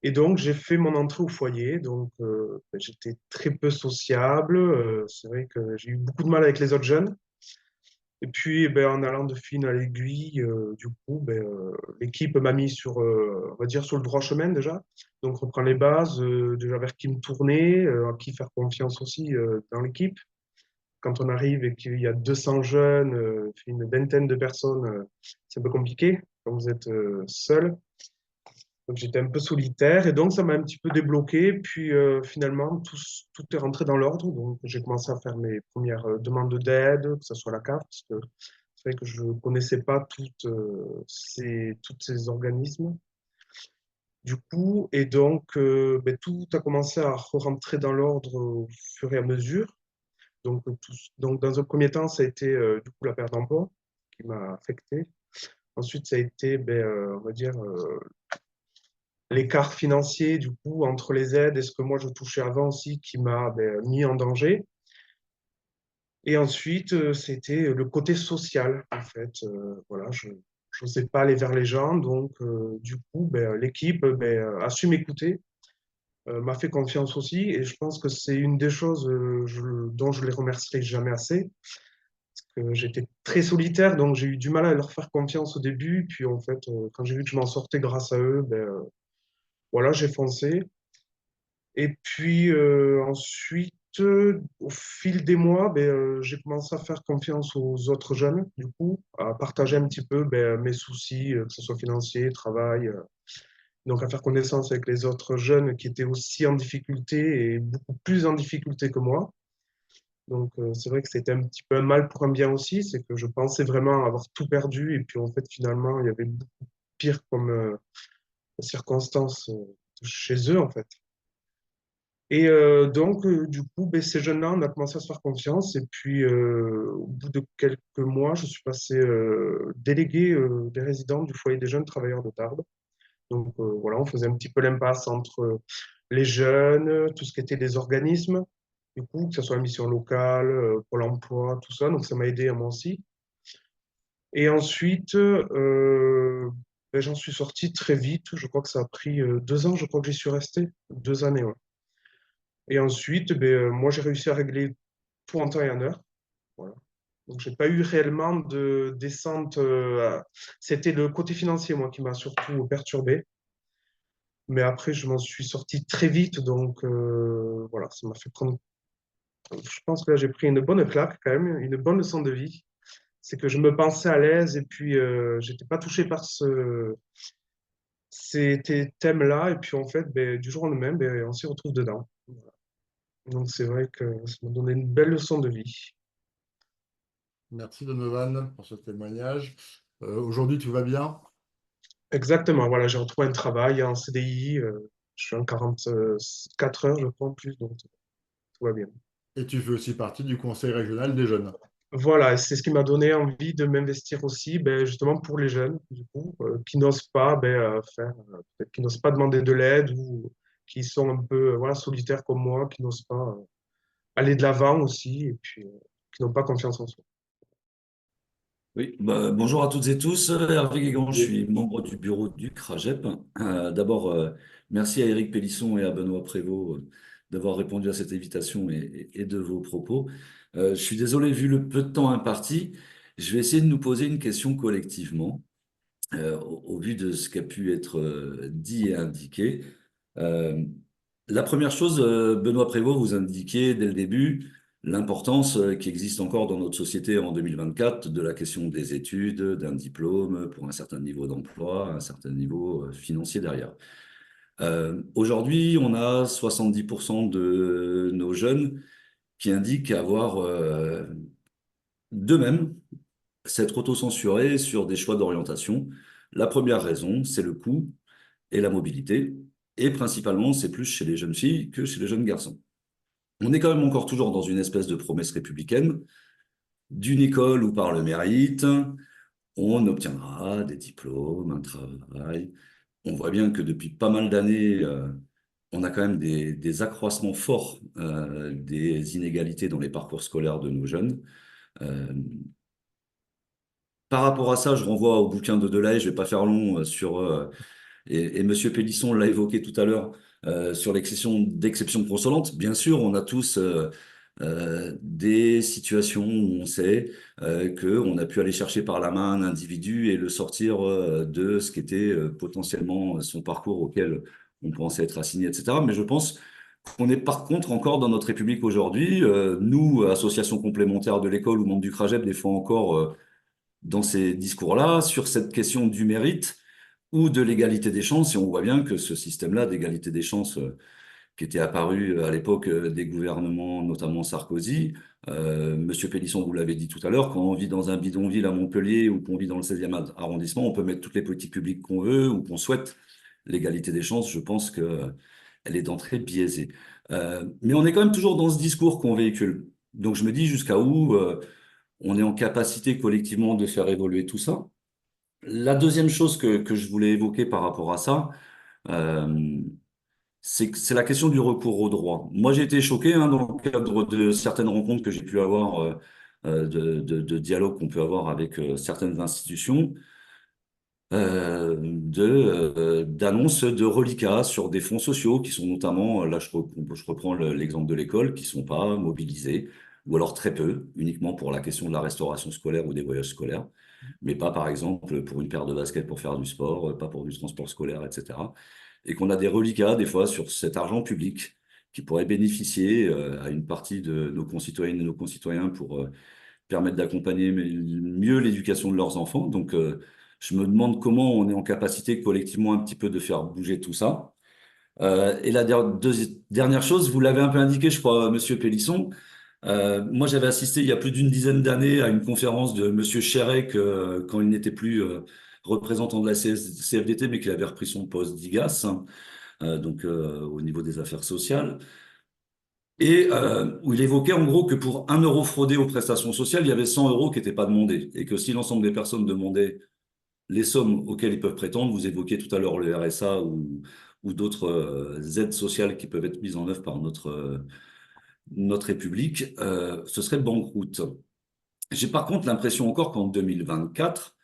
Et donc, j'ai fait mon entrée au foyer. Donc, ben, j'étais très peu sociable. C'est vrai que j'ai eu beaucoup de mal avec les autres jeunes. Et puis, ben, en allant de fil à l'aiguille, du coup, ben, l'équipe m'a mis sur, on va dire, sur le droit chemin déjà. Donc, reprendre les bases, déjà vers qui me tourner, à qui faire confiance aussi dans l'équipe. Quand on arrive et qu'il y a 200 jeunes, une vingtaine de personnes, c'est un peu compliqué quand vous êtes seul. Donc j'étais un peu solitaire et donc ça m'a un petit peu débloqué. Puis finalement, tout est rentré dans l'ordre. Donc j'ai commencé à faire mes premières demandes d'aide, que ce soit la CAF, parce que c'est vrai que je ne connaissais pas tous ces organismes. Du coup, et donc ben, tout a commencé à rentrer dans l'ordre au fur et à mesure. Donc dans un premier temps, ça a été du coup la perte d'emploi qui m'a affecté. Ensuite, ça a été, ben, on va dire, l'écart financier du coup entre les aides et ce que moi je touchais avant aussi qui m'a ben, mis en danger. Et ensuite, c'était le côté social en fait. Voilà, je n'osais pas aller vers les gens, donc du coup, ben, l'équipe ben, a su m'écouter, m'a fait confiance aussi, et je pense que c'est une des choses dont je les remercierai jamais assez. J'étais très solitaire, donc j'ai eu du mal à leur faire confiance au début. Puis en fait, quand j'ai vu que je m'en sortais grâce à eux, ben, voilà, j'ai foncé. Et puis ensuite, au fil des mois, ben, j'ai commencé à faire confiance aux autres jeunes, du coup, à partager un petit peu ben, mes soucis, que ce soit financier, travail. Donc à faire connaissance avec les autres jeunes qui étaient aussi en difficulté et beaucoup plus en difficulté que moi. Donc, c'est vrai que c'était un petit peu un mal pour un bien aussi, c'est que je pensais vraiment avoir tout perdu, et puis en fait, finalement, il y avait beaucoup pire comme circonstances chez eux, en fait. Et donc, du coup, ben, ces jeunes-là, on a commencé à se faire confiance, et puis au bout de quelques mois, je suis passé délégué des résidents du foyer des jeunes travailleurs de Tarbes. Donc, voilà, on faisait un petit peu l'impasse entre les jeunes, tout ce qui était des organismes, du coup, que ce soit la mission locale, Pôle emploi, tout ça. Donc, ça m'a aidé à moi aussi. Et ensuite, ben, j'en suis sorti très vite. Je crois que ça a pris 2 ans, je crois que j'y suis resté. 2 années, ouais. Et ensuite, ben, moi, j'ai réussi à régler tout en temps et en heure. Voilà. Donc, j'ai pas eu réellement de descente. C'était le côté financier, moi, qui m'a surtout perturbé. Mais après, je m'en suis sorti très vite. Donc, voilà, ça m'a fait prendre. Je pense que là, j'ai pris une bonne claque quand même, une bonne leçon de vie. C'est que je me pensais à l'aise et puis j'étais pas touché par ces thèmes-là. Et puis en fait, ben, du jour au lendemain, ben, on s'y retrouve dedans. Voilà. Donc c'est vrai que ça m'a donné une belle leçon de vie. Merci Donovan pour ce témoignage. Aujourd'hui, tout va bien? Exactement, voilà, j'ai retrouvé un travail en CDI. Je suis en 44 heures, je crois, en plus, donc tout va bien. Et tu fais aussi partie du Conseil régional des jeunes. Voilà, et c'est ce qui m'a donné envie de m'investir aussi, ben, justement pour les jeunes, du coup, qui n'osent pas ben, peut-être qui n'osent pas demander de l'aide ou qui sont un peu voilà, solitaires comme moi, qui n'osent pas aller de l'avant aussi, et puis qui n'ont pas confiance en soi. Oui, bonjour à toutes et tous. Hervé Guégan, je suis membre du bureau du CRAGEP. D'abord, merci à Éric Pélisson et à Benoît Prévost d'avoir répondu à cette invitation et de vos propos. Je suis désolé, vu le peu de temps imparti, je vais essayer de nous poser une question collectivement, au vu de ce qui a pu être dit et indiqué. Euh, la première chose, Benoît Prévost, vous indiquiez dès le début l'importance qui existe encore dans notre société en 2024 de la question des études, d'un diplôme pour un certain niveau d'emploi, un certain niveau financier derrière. Aujourd'hui, on a 70% de nos jeunes qui indiquent avoir d'eux-mêmes s'être autocensurés sur des choix d'orientation. La première raison, c'est le coût et la mobilité. Et principalement, c'est plus chez les jeunes filles que chez les jeunes garçons. On est quand même encore toujours dans une espèce de promesse républicaine d'une école où par le mérite, on obtiendra des diplômes, un travail. On voit bien que depuis pas mal d'années, on a quand même des accroissements forts des inégalités dans les parcours scolaires de nos jeunes. Euh, Par rapport à ça, je renvoie au bouquin de Delahaye, je vais pas faire long et Monsieur Pélisson l'a évoqué tout à l'heure sur l'exception d'exception consolante. Bien sûr, on a tous des situations où on sait qu'on a pu aller chercher par la main un individu et le sortir de ce qu'était potentiellement son parcours auquel on pensait être assigné, etc. Mais je pense qu'on est par contre encore dans notre République aujourd'hui, nous, associations complémentaires de l'école ou membres du CRAGEP, des fois encore dans ces discours-là, sur cette question du mérite ou de l'égalité des chances. Et on voit bien que ce système-là d'égalité des chances qui était apparu à l'époque des gouvernements, notamment Sarkozy, Monsieur Pélisson, vous l'avez dit tout à l'heure, quand on vit dans un bidonville à Montpellier ou qu'on vit dans le 16e arrondissement, on peut mettre toutes les politiques publiques qu'on veut ou qu'on souhaite. L'égalité des chances, je pense que elle est d'entrée biaisée. Mais on est quand même toujours dans ce discours qu'on véhicule. Donc je me dis jusqu'à où on est en capacité collectivement de faire évoluer tout ça. La deuxième chose que je voulais évoquer par rapport à ça, euh, c'est la question du recours au droit. Moi, j'ai été choqué dans le cadre de certaines rencontres que j'ai pu avoir, de dialogues qu'on peut avoir avec certaines institutions, d'annonces de reliquats sur des fonds sociaux qui sont notamment, là je reprends l'exemple de l'école, qui sont pas mobilisés, ou alors très peu, uniquement pour la question de la restauration scolaire ou des voyages scolaires, mais pas par exemple pour une paire de baskets pour faire du sport, pas pour du transport scolaire, etc. Et qu'on a des reliquats des fois sur cet argent public qui pourrait bénéficier à une partie de nos concitoyennes et nos concitoyens pour permettre d'accompagner mieux l'éducation de leurs enfants. Donc, je me demande comment on est en capacité collectivement un petit peu de faire bouger tout ça. Et la dernière chose, vous l'avez un peu indiqué, je crois, Monsieur Pélisson. Moi, j'avais assisté il y a plus d'une dizaine d'années à une conférence de Monsieur Chérec quand il n'était plus représentant de la CFDT, mais qu'il avait repris son poste d'IGAS, donc au niveau des affaires sociales. Et où il évoquait en gros que pour 1 euro fraudé aux prestations sociales, il y avait 100 euros qui n'étaient pas demandés. Et que si l'ensemble des personnes demandaient les sommes auxquelles ils peuvent prétendre, vous évoquiez tout à l'heure le RSA ou d'autres aides sociales qui peuvent être mises en œuvre par notre République, ce serait banqueroute. J'ai par contre l'impression encore qu'en 2024,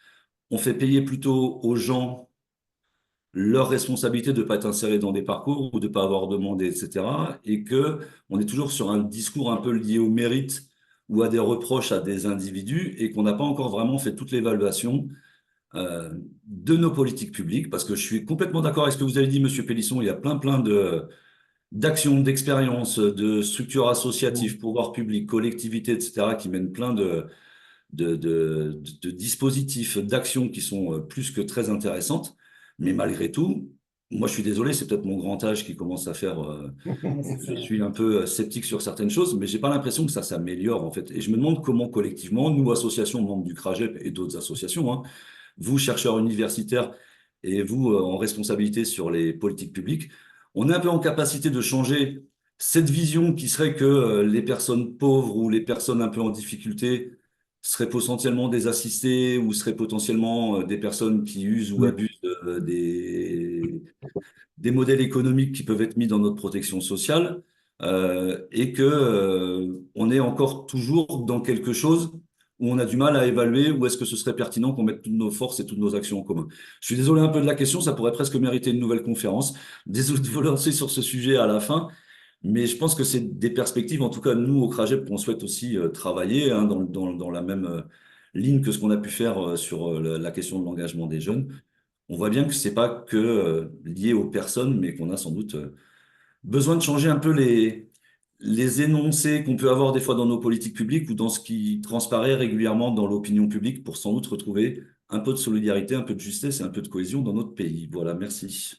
on fait payer plutôt aux gens leur responsabilité de ne pas être insérés dans des parcours ou de ne pas avoir demandé, etc. Et que on est toujours sur un discours un peu lié au mérite ou à des reproches à des individus et qu'on n'a pas encore vraiment fait toute l'évaluation de nos politiques publiques, parce que je suis complètement d'accord avec ce que vous avez dit, Monsieur Pélisson, il y a plein d'actions, d'expériences, de structures associatives, pouvoirs publics, collectivités, etc., qui mènent plein de dispositifs, d'actions qui sont plus que très intéressantes. Mais malgré tout, moi je suis désolé, c'est peut-être mon grand âge qui commence à faire. Je suis un peu sceptique sur certaines choses, mais j'ai pas l'impression que ça s'améliore en fait. Et je me demande comment collectivement, nous associations membres du CRAGEP et d'autres associations, vous chercheurs universitaires et vous en responsabilité sur les politiques publiques, on est un peu en capacité de changer cette vision qui serait que les personnes pauvres ou les personnes un peu en difficulté seraient potentiellement des assistés ou seraient potentiellement des personnes qui usent ou abusent des modèles économiques qui peuvent être mis dans notre protection sociale et que on est encore toujours dans quelque chose où on a du mal à évaluer où est-ce que ce serait pertinent qu'on mette toutes nos forces et toutes nos actions en commun. Je suis désolé un peu de la question, ça pourrait presque mériter une nouvelle conférence. Désolé de vous lancer sur ce sujet à la fin, mais je pense que c'est des perspectives, en tout cas nous au CRAGEP, qu'on souhaite aussi travailler dans la même ligne que ce qu'on a pu faire sur la question de l'engagement des jeunes. On voit bien que c'est pas que lié aux personnes, mais qu'on a sans doute besoin de changer un peu les énoncés qu'on peut avoir des fois dans nos politiques publiques ou dans ce qui transparaît régulièrement dans l'opinion publique pour sans doute retrouver un peu de solidarité, un peu de justesse et un peu de cohésion dans notre pays. Voilà, merci.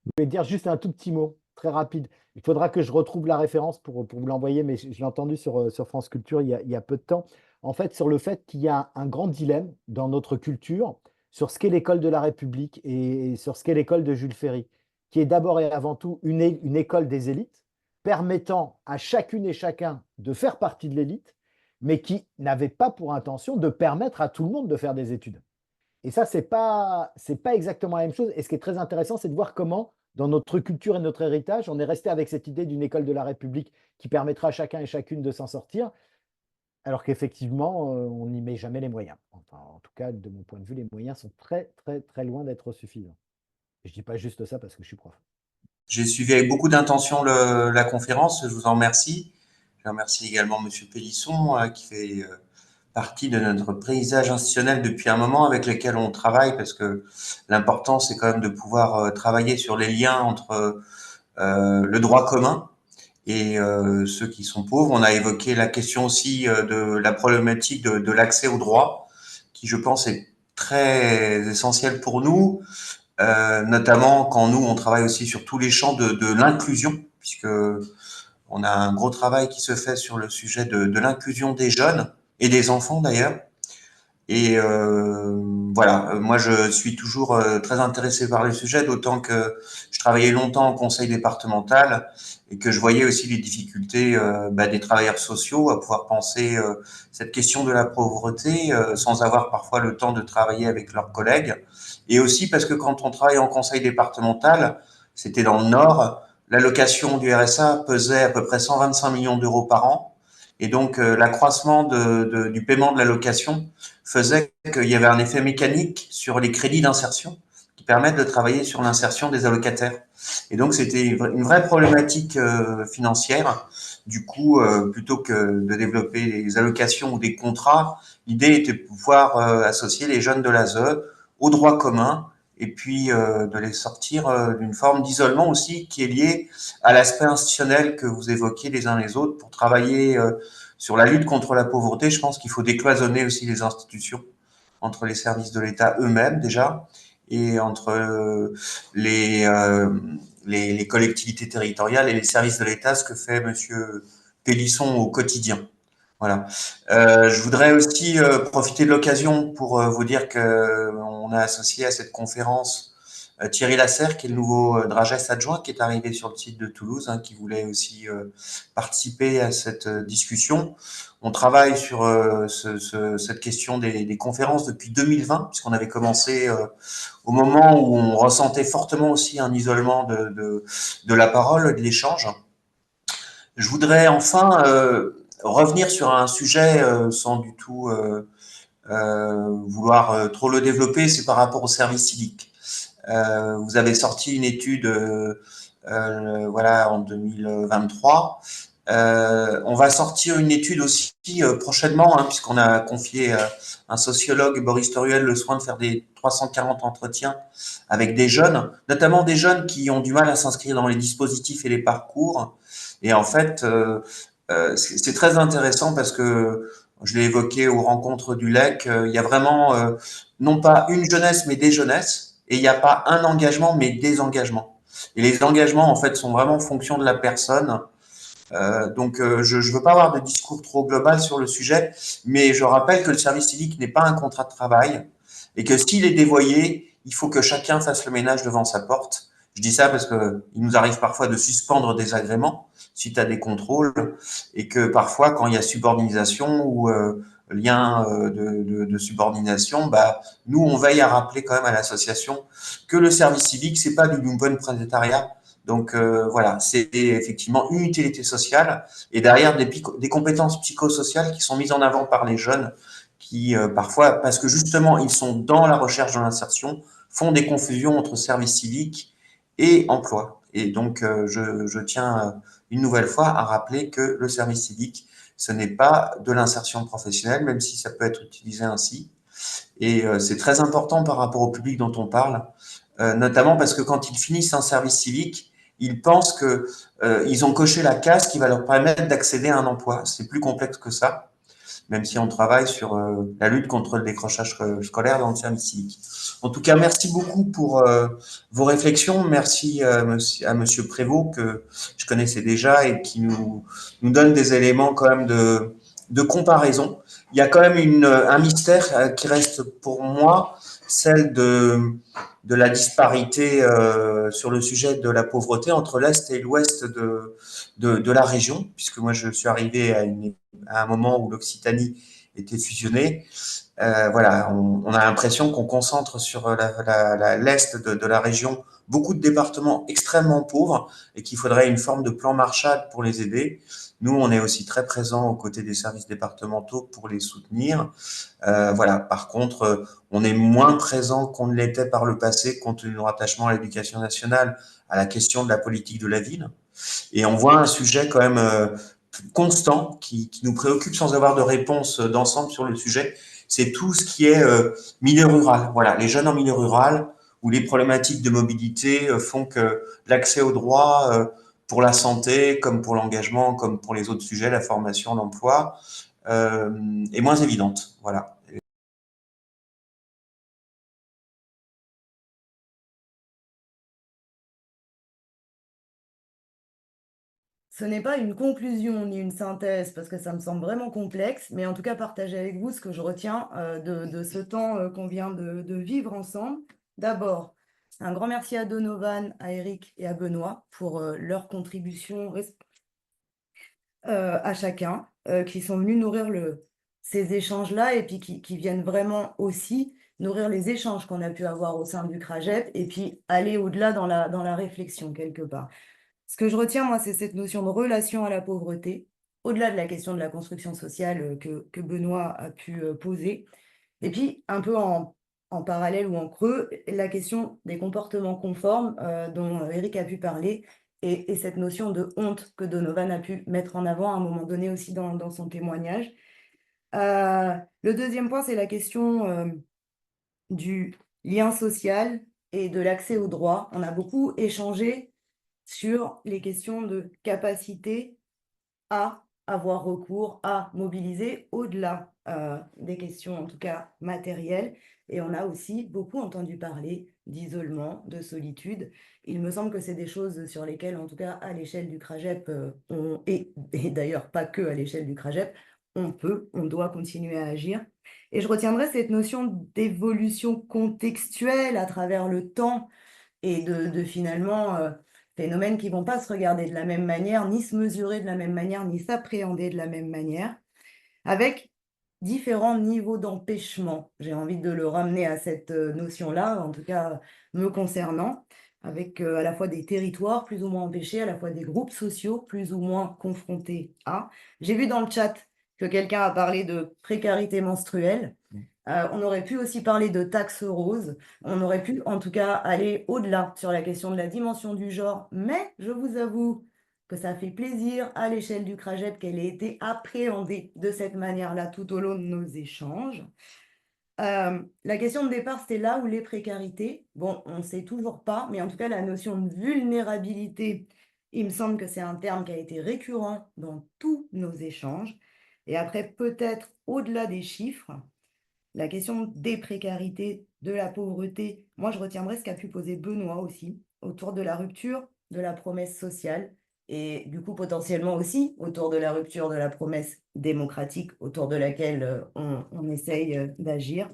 Je vais dire juste un tout petit mot, très rapide. Il faudra que je retrouve la référence pour vous l'envoyer, mais je l'ai entendu sur France Culture il y a peu de temps. En fait, sur le fait qu'il y a un grand dilemme dans notre culture sur ce qu'est l'école de la République et sur ce qu'est l'école de Jules Ferry, qui est d'abord et avant tout une école des élites, permettant à chacune et chacun de faire partie de l'élite, mais qui n'avait pas pour intention de permettre à tout le monde de faire des études. Et ça, c'est pas exactement la même chose. Et ce qui est très intéressant, c'est de voir comment, dans notre culture et notre héritage, on est resté avec cette idée d'une école de la République qui permettra à chacun et chacune de s'en sortir, alors qu'effectivement, on n'y met jamais les moyens. Enfin, en tout cas, de mon point de vue, les moyens sont très, très, très loin d'être suffisants. Et je dis pas juste ça parce que je suis prof. J'ai suivi avec beaucoup d'intention la conférence, je vous en remercie. Je remercie également Monsieur Pélisson qui fait partie de notre paysage institutionnel depuis un moment avec lequel on travaille parce que l'important c'est quand même de pouvoir travailler sur les liens entre le droit commun et ceux qui sont pauvres. On a évoqué la question aussi de la problématique de l'accès au droit qui je pense est très essentiel pour nous. Notamment quand nous, on travaille aussi sur tous les champs de l'inclusion, puisque on a un gros travail qui se fait sur le sujet de l'inclusion des jeunes et des enfants d'ailleurs. Et voilà, moi je suis toujours très intéressé par le sujet, d'autant que je travaillais longtemps en conseil départemental et que je voyais aussi les difficultés des travailleurs sociaux à pouvoir penser cette question de la pauvreté sans avoir parfois le temps de travailler avec leurs collègues. Et aussi parce que quand on travaille en conseil départemental, c'était dans le Nord, l'allocation du RSA pesait à peu près 125 millions d'euros par an. Et donc l'accroissement du paiement de l'allocation faisait qu'il y avait un effet mécanique sur les crédits d'insertion qui permettent de travailler sur l'insertion des allocataires. Et donc, c'était une vraie problématique financière. Du coup, plutôt que de développer des allocations ou des contrats, l'idée était de pouvoir associer les jeunes de l'ASE au droit commun et puis de les sortir d'une forme d'isolement aussi qui est liée à l'aspect institutionnel que vous évoquiez les uns les autres pour travailler sur la lutte contre la pauvreté. Je pense qu'il faut décloisonner aussi les institutions entre les services de l'État eux-mêmes déjà et entre les collectivités territoriales et les services de l'État, ce que fait Monsieur Pélisson au quotidien. Voilà. Je voudrais aussi profiter de l'occasion pour vous dire qu'on a associé à cette conférence Thierry Lasserre, qui est le nouveau Dragès adjoint, qui est arrivé sur le site de Toulouse, qui voulait aussi participer à cette discussion. On travaille sur cette question des conférences depuis 2020, puisqu'on avait commencé au moment où on ressentait fortement aussi un isolement de la parole, de l'échange. Je voudrais enfin revenir sur un sujet sans du tout vouloir trop le développer, c'est par rapport au service civique. Vous avez sorti une étude voilà, en 2023. On va sortir une étude aussi prochainement, puisqu'on a confié à un sociologue, Boris Toruel, le soin de faire des 340 entretiens avec des jeunes, notamment des jeunes qui ont du mal à s'inscrire dans les dispositifs et les parcours. Et en fait, c'est très intéressant parce que je l'ai évoqué aux rencontres du LEC, il y a vraiment non pas une jeunesse, mais des jeunesses. Et il n'y a pas un engagement, mais des engagements. Et les engagements, en fait, sont vraiment en fonction de la personne. Donc, je ne veux pas avoir de discours trop global sur le sujet, mais je rappelle que le service civique n'est pas un contrat de travail et que s'il est dévoyé, il faut que chacun fasse le ménage devant sa porte. Je dis ça parce que il nous arrive parfois de suspendre des agréments suite à des contrôles et que parfois, quand il y a subordination ou lien de subordination, nous, on veille à rappeler quand même à l'association que le service civique, c'est pas du lumpen prolétariat. Donc voilà, c'est effectivement une utilité sociale et derrière des compétences psychosociales qui sont mises en avant par les jeunes qui parfois, parce que justement ils sont dans la recherche de l'insertion, font des confusions entre service civique et emploi. Et donc je tiens une nouvelle fois à rappeler que le service civique, ce n'est pas de l'insertion professionnelle, même si ça peut être utilisé ainsi. Et c'est très important par rapport au public dont on parle, notamment parce que quand ils finissent un service civique, ils pensent que ils ont coché la case qui va leur permettre d'accéder à un emploi. C'est plus complexe que ça, même si on travaille sur la lutte contre le décrochage scolaire dans le service civique. En tout cas, merci beaucoup pour vos réflexions. Merci à Monsieur Prévost, que je connaissais déjà et qui nous donne des éléments quand même de comparaison. Il y a quand même un mystère qui reste pour moi, celle de la disparité sur le sujet de la pauvreté entre l'Est et l'Ouest de la région, puisque moi je suis arrivé à un moment où l'Occitanie était fusionnée. Voilà, on a l'impression qu'on concentre sur l'Est de la région beaucoup de départements extrêmement pauvres et qu'il faudrait une forme de plan Marshall pour les aider. Nous, on est aussi très présents aux côtés des services départementaux pour les soutenir. Voilà. Par contre, on est moins présent qu'on ne l'était par le passé, compte tenu de notre rattachement à l'éducation nationale, à la question de la politique de la ville. Et on voit un sujet quand même constant qui nous préoccupe sans avoir de réponse d'ensemble sur le sujet. C'est tout ce qui est milieu rural. Voilà, les jeunes en milieu rural où les problématiques de mobilité font que l'accès aux droits pour la santé, comme pour l'engagement, comme pour les autres sujets, la formation, l'emploi, est moins évidente. Voilà. Ce n'est pas une conclusion ni une synthèse parce que ça me semble vraiment complexe, mais en tout cas partager avec vous ce que je retiens de ce temps qu'on vient de vivre ensemble. D'abord, un grand merci à Donovan, à Eric et à Benoît pour leur contribution à chacun, qui sont venus nourrir ces échanges-là et puis qui viennent vraiment aussi nourrir les échanges qu'on a pu avoir au sein du CRAGEP et puis aller au-delà dans la réflexion quelque part. Ce que je retiens, moi, c'est cette notion de relation à la pauvreté, au-delà de la question de la construction sociale que Benoît a pu poser. Et puis, un peu en parallèle ou en creux, la question des comportements conformes dont Eric a pu parler et cette notion de honte que Donovan a pu mettre en avant à un moment donné aussi dans son témoignage. Le deuxième point, c'est la question du lien social et de l'accès aux droits. On a beaucoup échangé sur les questions de capacité à avoir recours, à mobiliser au-delà des questions, en tout cas matérielles. Et on a aussi beaucoup entendu parler d'isolement, de solitude. Il me semble que c'est des choses sur lesquelles, en tout cas à l'échelle du CRAGEP, et d'ailleurs pas que à l'échelle du CRAGEP, on doit continuer à agir. Et je retiendrai cette notion d'évolution contextuelle à travers le temps et de finalement phénomènes qui ne vont pas se regarder de la même manière, ni se mesurer de la même manière, ni s'appréhender de la même manière, avec différents niveaux d'empêchement. J'ai envie de le ramener à cette notion-là, en tout cas me concernant, avec à la fois des territoires plus ou moins empêchés, à la fois des groupes sociaux plus ou moins confrontés à. J'ai vu dans le chat que quelqu'un a parlé de précarité menstruelle. On aurait pu aussi parler de taxe rose, on aurait pu en tout cas aller au-delà sur la question de la dimension du genre, mais je vous avoue que ça fait plaisir à l'échelle du CRAGEP qu'elle ait été appréhendée de cette manière-là tout au long de nos échanges. La question de départ, c'était là où les précarités, bon, on ne sait toujours pas, mais en tout cas la notion de vulnérabilité, il me semble que c'est un terme qui a été récurrent dans tous nos échanges. Et après, peut-être au-delà des chiffres, la question des précarités, de la pauvreté, moi je retiendrai ce qu'a pu poser Benoît aussi, autour de la rupture de la promesse sociale et du coup potentiellement aussi autour de la rupture de la promesse démocratique autour de laquelle on essaye d'agir.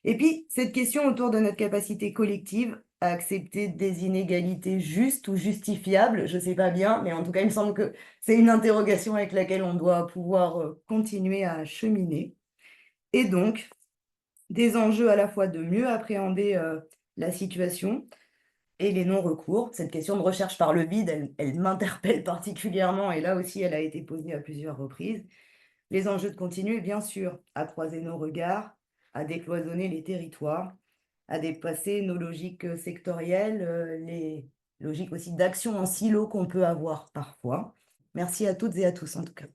Et puis cette question autour de notre capacité collective à accepter des inégalités justes ou justifiables, je ne sais pas bien, mais en tout cas il me semble que c'est une interrogation avec laquelle on doit pouvoir continuer à cheminer. Et donc, des enjeux à la fois de mieux appréhender la situation et les non-recours. Cette question de recherche par le vide, elle m'interpelle particulièrement et là aussi, elle a été posée à plusieurs reprises. Les enjeux de continuer, bien sûr, à croiser nos regards, à décloisonner les territoires, à dépasser nos logiques sectorielles, les logiques aussi d'action en silo qu'on peut avoir parfois. Merci à toutes et à tous en tout cas.